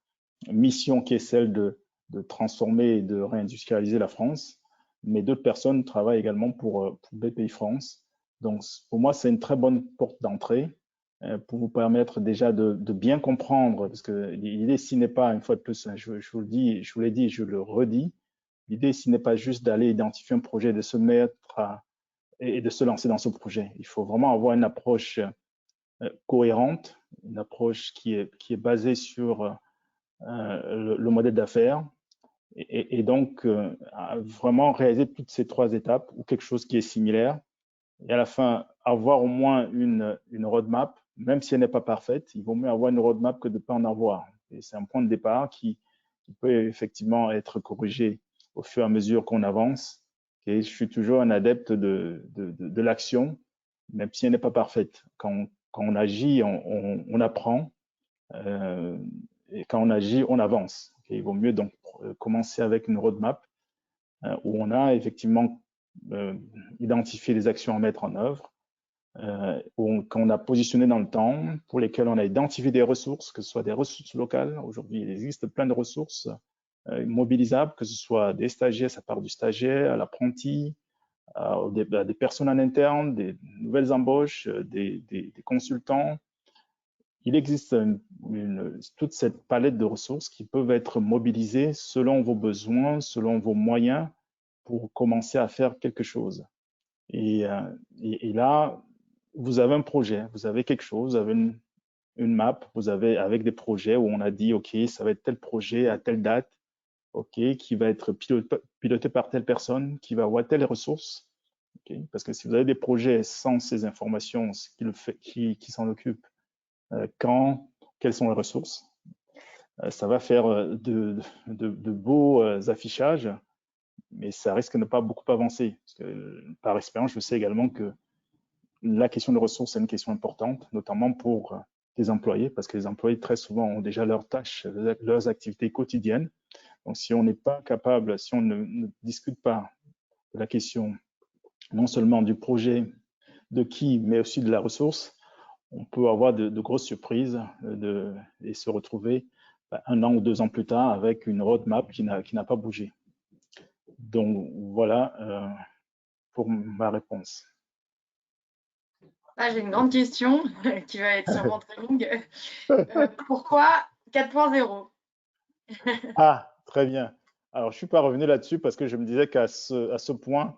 mission qui est celle de transformer et de réindustrialiser la France. Mais d'autres personnes travaillent également pour BPI France. Donc, pour moi, c'est une très bonne porte d'entrée pour vous permettre déjà de bien comprendre, parce que l'idée, s'il n'est pas, une fois de plus, je vous le dis, je vous l'ai dit, je le redis, l'idée, s'il n'est pas juste d'aller identifier un projet, de se mettre et de se lancer dans ce projet. Il faut vraiment avoir une approche cohérente, une approche qui est basée sur le modèle d'affaires, et donc vraiment réaliser toutes ces trois étapes ou quelque chose qui est similaire, et à la fin avoir au moins une roadmap, même si elle n'est pas parfaite. Il vaut mieux avoir une roadmap que de ne pas en avoir. Et c'est un point de départ qui peut effectivement être corrigé au fur et à mesure qu'on avance. Et je suis toujours un adepte de l'action, même si elle n'est pas parfaite. Quand on agit, on apprend. Et quand on agit, on avance. Okay, il vaut mieux donc commencer avec une roadmap où on a effectivement identifié les actions à mettre en œuvre, qu'on a positionné dans le temps, pour lesquelles on a identifié des ressources, que ce soit des ressources locales. Aujourd'hui, il existe plein de ressources mobilisables, que ce soit des stagiaires, ça part du stagiaire, à l'apprenti, à des personnes en interne, des nouvelles embauches, des consultants. Il existe toute cette palette de ressources qui peuvent être mobilisées selon vos besoins, selon vos moyens, pour commencer à faire quelque chose. Et là, vous avez un projet, vous avez quelque chose, vous avez une map, vous avez avec des projets où on a dit, OK, ça va être tel projet à telle date, OK, qui va être piloté par telle personne, qui va avoir telles ressources. Okay, parce que si vous avez des projets sans ces informations, qui s'en occupe, quand, quelles sont les ressources, ça va faire de beaux affichages, mais ça risque de ne pas beaucoup avancer. Parce que, par expérience, je sais également que la question de ressources est une question importante, notamment pour les employés, parce que les employés, très souvent, ont déjà leurs tâches, leurs activités quotidiennes. Donc, si on n'est pas capable, si on ne discute pas de la question non seulement du projet, de qui, mais aussi de la ressource, on peut avoir de grosses surprises et se retrouver 1 an ou 2 ans plus tard avec une roadmap qui n'a pas bougé. Donc, voilà pour ma réponse. Ah, j'ai une grande question qui va être sûrement très longue. Pourquoi 4.0? Ah, très bien. Alors, je ne suis pas revenu là-dessus parce que je me disais qu'à ce point,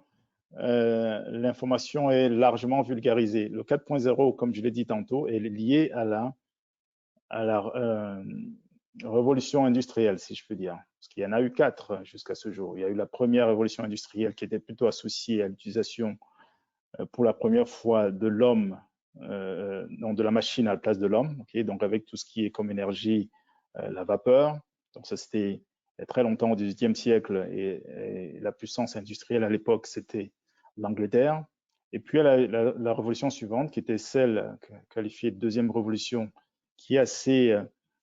l'information est largement vulgarisée. Le 4.0, comme je l'ai dit tantôt, est lié à la révolution industrielle, si je peux dire. Parce qu'il y en a eu 4 jusqu'à ce jour. Il y a eu la première révolution industrielle qui était plutôt associée à l'utilisation pour la première fois de l'homme, de la machine à la place de l'homme, donc avec tout ce qui est comme énergie, la vapeur. Donc ça, c'était il y a très longtemps, au XVIIIe siècle, et la puissance industrielle à l'époque, c'était l'Angleterre. Et puis la révolution suivante, qui était celle qualifiée de deuxième révolution, qui est assez,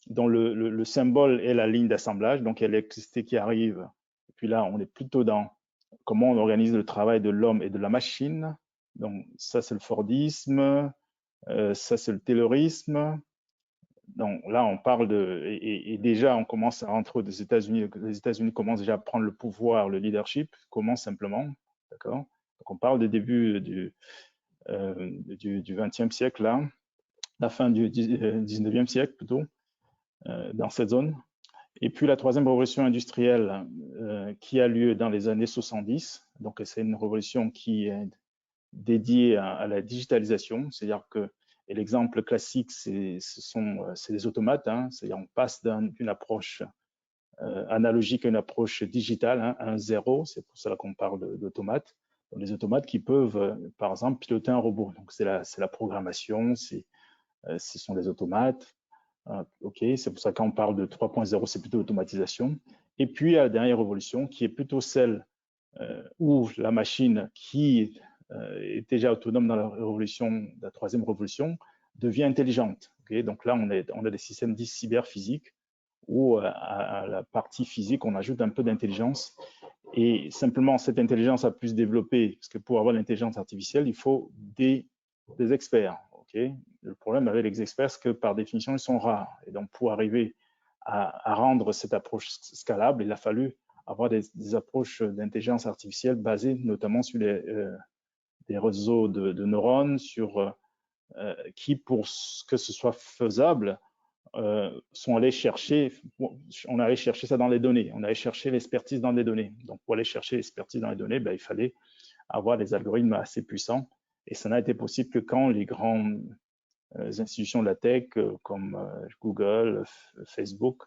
dont le symbole est la ligne d'assemblage, donc il y a l'électricité qui arrive. Et puis là, on est plutôt dans comment on organise le travail de l'homme et de la machine. Donc ça, c'est le Fordisme, ça, c'est le Taylorisme. Donc là, on parle et déjà, on commence à rentrer aux États-Unis. Les États-Unis commencent déjà à prendre le pouvoir, le leadership. Comment simplement, d'accord? Donc on parle des débuts du XXe siècle, là, la fin du XIXe siècle plutôt, dans cette zone. Et puis la troisième révolution industrielle qui a lieu dans les années 70. Donc c'est une révolution qui est dédiée à la digitalisation, c'est-à-dire que et l'exemple classique, c'est les automates, hein, c'est-à-dire on passe d'une approche analogique à une approche digitale, hein, à un zéro, c'est pour cela qu'on parle d'automates. Les automates qui peuvent, par exemple, piloter un robot. Donc c'est la programmation, ce sont les automates. Ok, c'est pour ça qu'on parle de 3.0, c'est plutôt l'automatisation. Et puis la dernière révolution, qui est plutôt celle où la machine qui est déjà autonome dans la troisième révolution, devient intelligente. Okay, donc là, on a des systèmes dits cyberphysiques où à la partie physique, on ajoute un peu d'intelligence. Et simplement, cette intelligence a pu se développer, parce que pour avoir l'intelligence artificielle, il faut des experts. Okay, le problème avec les experts, c'est que par définition, ils sont rares. Et donc, pour arriver à rendre cette approche scalable, il a fallu avoir des approches d'intelligence artificielle basées notamment sur des réseaux de neurones, qui, pour que ce soit faisable, sont allés chercher, on allait chercher ça dans les données, on allait chercher l'expertise dans les données. Donc, pour aller chercher l'expertise dans les données, il fallait avoir des algorithmes assez puissants. Et ça n'a été possible que quand les grandes institutions de la tech, comme Google, Facebook,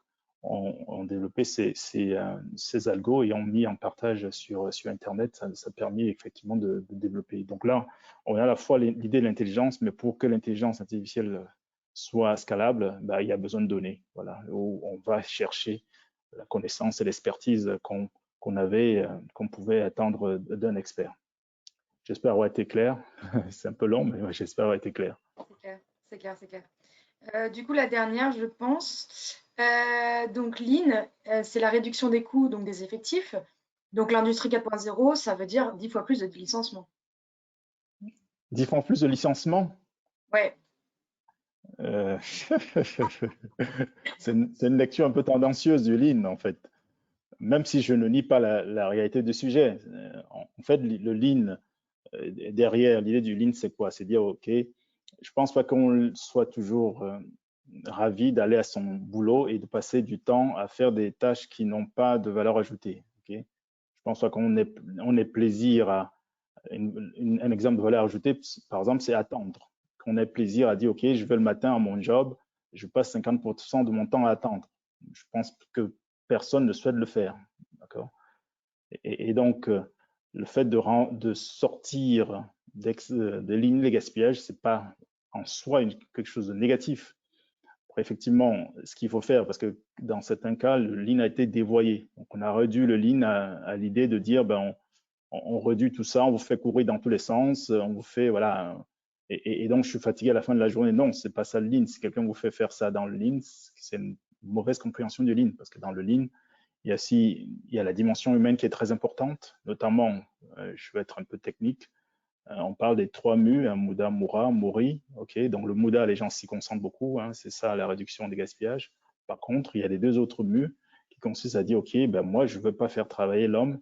ont développé ces algos et ont mis en partage sur Internet. Ça a permis effectivement de développer. Donc là, on a à la fois l'idée de l'intelligence, mais pour que l'intelligence artificielle soit scalable, il y a besoin de données. Voilà, où on va chercher la connaissance et l'expertise qu'on avait, qu'on pouvait attendre d'un expert. J'espère avoir été clair. C'est un peu long, mais j'espère avoir été clair. C'est clair, c'est clair. Du coup, la dernière, je pense. Donc, Lean, c'est la réduction des coûts, donc des effectifs. Donc, l'industrie 4.0, ça veut dire 10 fois plus de licenciements. 10 fois plus de licenciements? Ouais. C'est une lecture un peu tendancieuse du Lean, en fait. Même si je ne nie pas la réalité du sujet. En fait, le Lean, derrière l'idée du Lean, c'est quoi? C'est dire, OK, je pense pas qu'on soit toujours ravi d'aller à son boulot et de passer du temps à faire des tâches qui n'ont pas de valeur ajoutée. Okay, je pense pas qu'on ait plaisir à un exemple de valeur ajoutée, par exemple, c'est attendre. Qu'on ait plaisir à dire, OK, je vais le matin à mon job, je passe 50% de mon temps à attendre. Je pense que personne ne souhaite le faire. D'accord. Et donc, le fait de sortir d'éliminer les gaspillages, c'est pas en soi quelque chose de négatif. Après, effectivement, ce qu'il faut faire, parce que dans certains cas, le lean a été dévoyé. Donc, on a réduit le lean à l'idée de dire, ben, on réduit tout ça, on vous fait courir dans tous les sens, on vous fait, voilà. Et donc, je suis fatigué à la fin de la journée. Non, c'est pas ça le lean. Si quelqu'un vous fait faire ça dans le lean, c'est une mauvaise compréhension du lean, parce que dans le lean, il y a la dimension humaine qui est très importante, notamment, je vais être un peu technique, on parle des 3 MU, hein, Muda, Mura, Muri. Okay, donc le Muda, les gens s'y concentrent beaucoup, hein, c'est ça la réduction des gaspillages. Par contre, il y a les 2 autres MU qui consistent à dire, OK, ben moi, je ne veux pas faire travailler l'homme,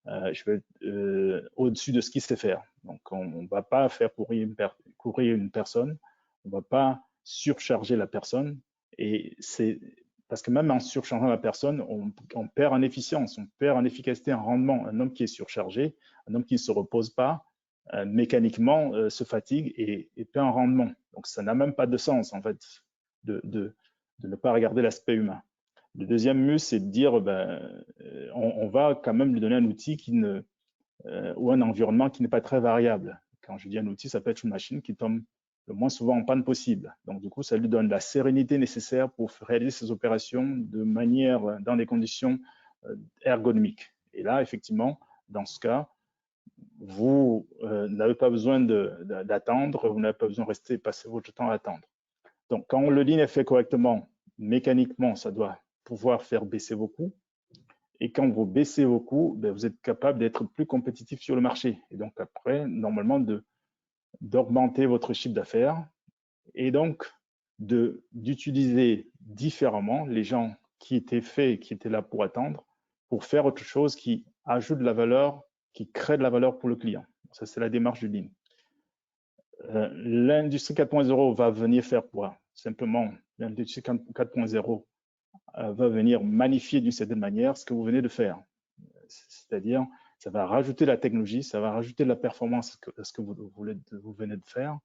je veux au-dessus de ce qu'il sait faire. Donc, on ne va pas faire courir une personne, on ne va pas surcharger la personne. Et c'est parce que même en surchargeant la personne, on perd en efficience, on perd en efficacité, en rendement. Un homme qui est surchargé, un homme qui ne se repose pas, mécaniquement se fatigue et perd en rendement. Donc, ça n'a même pas de sens, en fait, de ne pas regarder l'aspect humain. Le deuxième must, c'est de dire, on va quand même lui donner un outil ou un environnement qui n'est pas très variable. Quand je dis un outil, ça peut être une machine qui tombe le moins souvent en panne possible. Donc, du coup, ça lui donne la sérénité nécessaire pour réaliser ses opérations dans des conditions ergonomiques. Et là, effectivement, dans ce cas, vous n'avez pas besoin d'attendre, vous n'avez pas besoin de passer votre temps à attendre. Donc, quand le lean est fait correctement, mécaniquement, ça doit pouvoir faire baisser vos coûts. Et quand vous baissez vos coûts, vous êtes capable d'être plus compétitif sur le marché. Et donc, après, normalement, d'augmenter votre chiffre d'affaires et donc d'utiliser différemment les gens qui étaient là pour attendre, pour faire autre chose qui ajoute de la valeur, qui crée de la valeur pour le client. Ça, c'est la démarche du lean. L'industrie 4.0 va venir faire quoi? Simplement, l'industrie 4.0 va venir magnifier d'une certaine manière ce que vous venez de faire. C'est-à-dire, ça va rajouter la technologie, ça va rajouter de la performance à ce que vous venez de faire.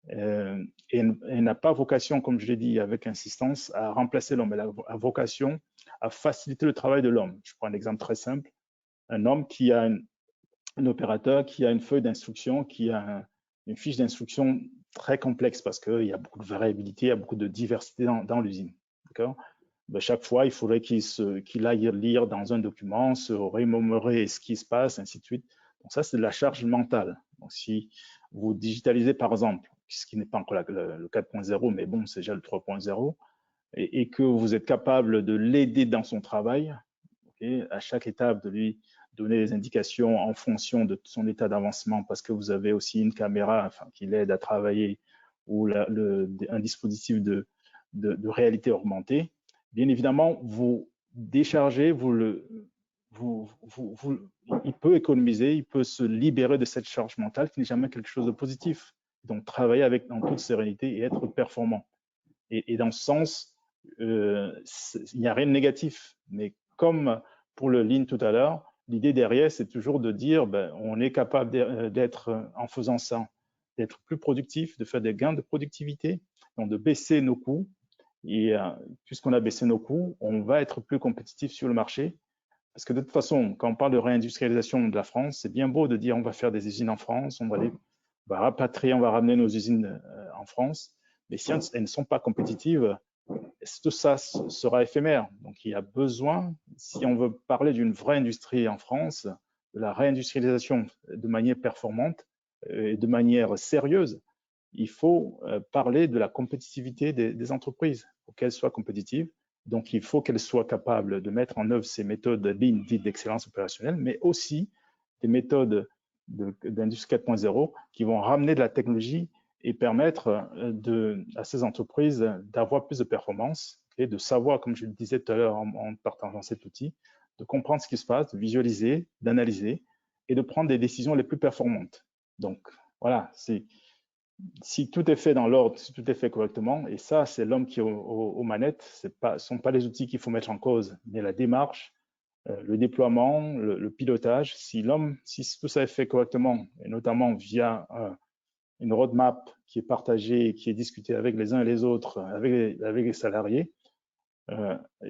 Et n'a pas vocation, comme je l'ai dit avec insistance, à remplacer l'homme. Elle a vocation à faciliter le travail de l'homme. Je prends un exemple très simple. Un homme qui a un opérateur qui a une feuille d'instruction, qui a une fiche d'instruction très complexe parce qu'il y a beaucoup de variabilité, il y a beaucoup de diversité dans l'usine. D'accord? Chaque fois, il faudrait qu'il aille lire dans un document, se remémorer ce qui se passe, ainsi de suite. Donc ça, c'est de la charge mentale. Donc si vous digitalisez, par exemple, ce qui n'est pas encore le 4.0, mais bon, c'est déjà le 3.0, et que vous êtes capable de l'aider dans son travail, okay, à chaque étape, de lui donner des indications en fonction de son état d'avancement, parce que vous avez aussi une caméra qui l'aide à travailler ou un dispositif de réalité augmentée. Bien évidemment, vous déchargez, il peut économiser, il peut se libérer de cette charge mentale qui n'est jamais quelque chose de positif. Donc, travailler en toute sérénité et être performant. Et dans ce sens, il n'y a rien de négatif. Mais comme pour le lean tout à l'heure, l'idée derrière, c'est toujours de dire, on est capable d'être, en faisant ça, d'être plus productif, de faire des gains de productivité, donc de baisser nos coûts. Et puisqu'on a baissé nos coûts, on va être plus compétitif sur le marché. Parce que de toute façon, quand on parle de réindustrialisation de la France, c'est bien beau de dire on va faire des usines en France, on va rapatrier, on va ramener nos usines en France. Mais si elles ne sont pas compétitives, tout ça sera éphémère. Donc, il y a besoin, si on veut parler d'une vraie industrie en France, de la réindustrialisation de manière performante et de manière sérieuse, il faut parler de la compétitivité des entreprises pour qu'elles soient compétitives. Donc, il faut qu'elles soient capables de mettre en œuvre ces méthodes lean dites d'excellence opérationnelle, mais aussi des méthodes d'industrie 4.0 qui vont ramener de la technologie et permettre à ces entreprises d'avoir plus de performance et de savoir, comme je le disais tout à l'heure en partageant cet outil, de comprendre ce qui se passe, de visualiser, d'analyser et de prendre des décisions les plus performantes. Donc, voilà, si tout est fait dans l'ordre, si tout est fait correctement, et ça, c'est l'homme qui est aux manettes, ce ne sont pas les outils qu'il faut mettre en cause, mais la démarche, le déploiement, le pilotage. Si tout ça est fait correctement, et notamment via une roadmap qui est partagée, qui est discutée avec les uns et les autres, avec les salariés,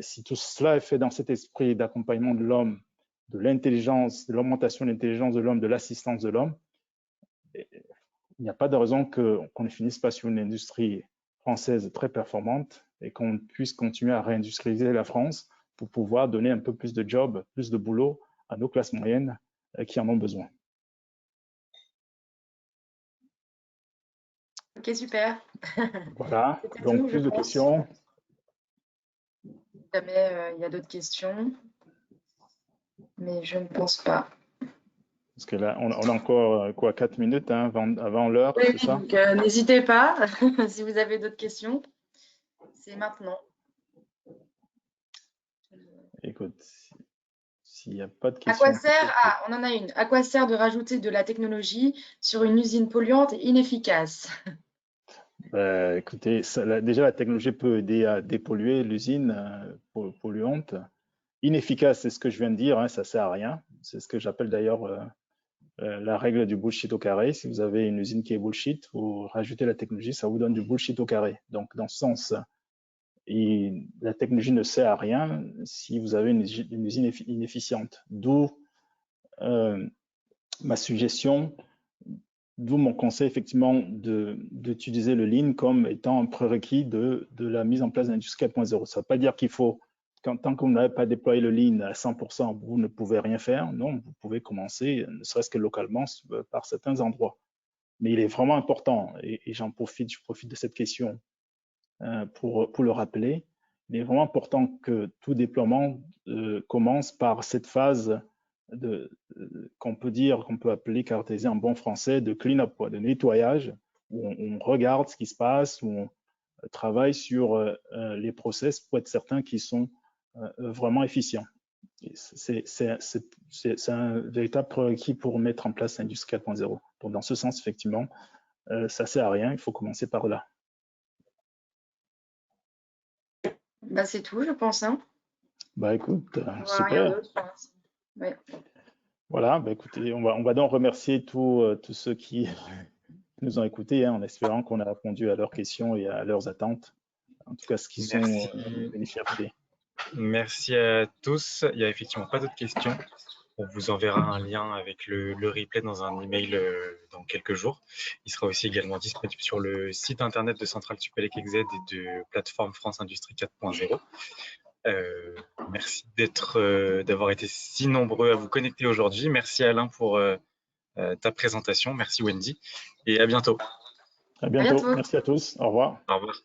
si tout cela est fait dans cet esprit d'accompagnement de l'homme, de l'intelligence, de l'augmentation de l'intelligence de l'homme, de l'assistance de l'homme, il n'y a pas de raison qu'on ne finisse pas sur une industrie française très performante et qu'on puisse continuer à réindustrialiser la France pour pouvoir donner un peu plus de jobs, plus de boulot à nos classes moyennes qui en ont besoin. Ok, super. Voilà, C'était donc tout, je plus de pense. questions. Si jamais il y a d'autres questions, mais je ne pense pas. Parce que là, on a encore quoi, 4 minutes hein, avant l'heure, Oui, c'est oui, ça? donc n'hésitez pas si vous avez d'autres questions. C'est maintenant. Écoute, s'il n'y a pas de À quoi questions, sert, on en a une. À quoi sert de rajouter de la technologie sur une usine polluante et inefficace? écoutez, déjà la technologie peut aider à dépolluer l'usine polluante. Inefficace, c'est ce que je viens de dire, hein, ça sert à rien. C'est ce que j'appelle d'ailleurs la règle du bullshit au carré. Si vous avez une usine qui est bullshit, vous rajoutez la technologie, ça vous donne du bullshit au carré. Donc dans ce sens, la technologie ne sert à rien si vous avez une usine inefficiente. D'où ma suggestion, d'où mon conseil effectivement d'utiliser le Lean comme étant un prérequis de la mise en place de l'industrie 4.0. Ça ne veut pas dire qu'il faut, tant que vous n'avez pas déployé le Lean à 100%, vous ne pouvez rien faire. Non, vous pouvez commencer, ne serait-ce que localement, par certains endroits. Mais il est vraiment important, et je profite de cette question pour le rappeler, il est vraiment important que tout déploiement commence par cette phase qu'on peut appeler, caractériser en bon français, de clean-up, de nettoyage, où on regarde ce qui se passe, où on travaille sur les process pour être certain qu'ils sont vraiment efficients. C'est un véritable prérequis pour mettre en place l'industrie 4.0. Donc, dans ce sens, effectivement, ça ne sert à rien, il faut commencer par là. Bah, c'est tout, je pense. Hein. Bah écoute, Rien super. d'autre, je pense. Ouais. Voilà, bah écoutez, on va donc remercier tous ceux qui nous ont écoutés, hein, en espérant qu'on a répondu à leurs questions et à leurs attentes, en tout cas ce qui sont une fierté. Merci à tous. Il n'y a effectivement pas d'autres questions. On vous enverra un lien avec le replay dans un email dans quelques jours. Il sera aussi également disponible sur le site internet de Centrale Supélec EXED et de plateforme France Industrie 4.0. Merci d'avoir été si nombreux à vous connecter aujourd'hui. Merci Alain pour ta présentation. Merci Wendy et à bientôt. À bientôt. Merci à tous. Au revoir. Au revoir.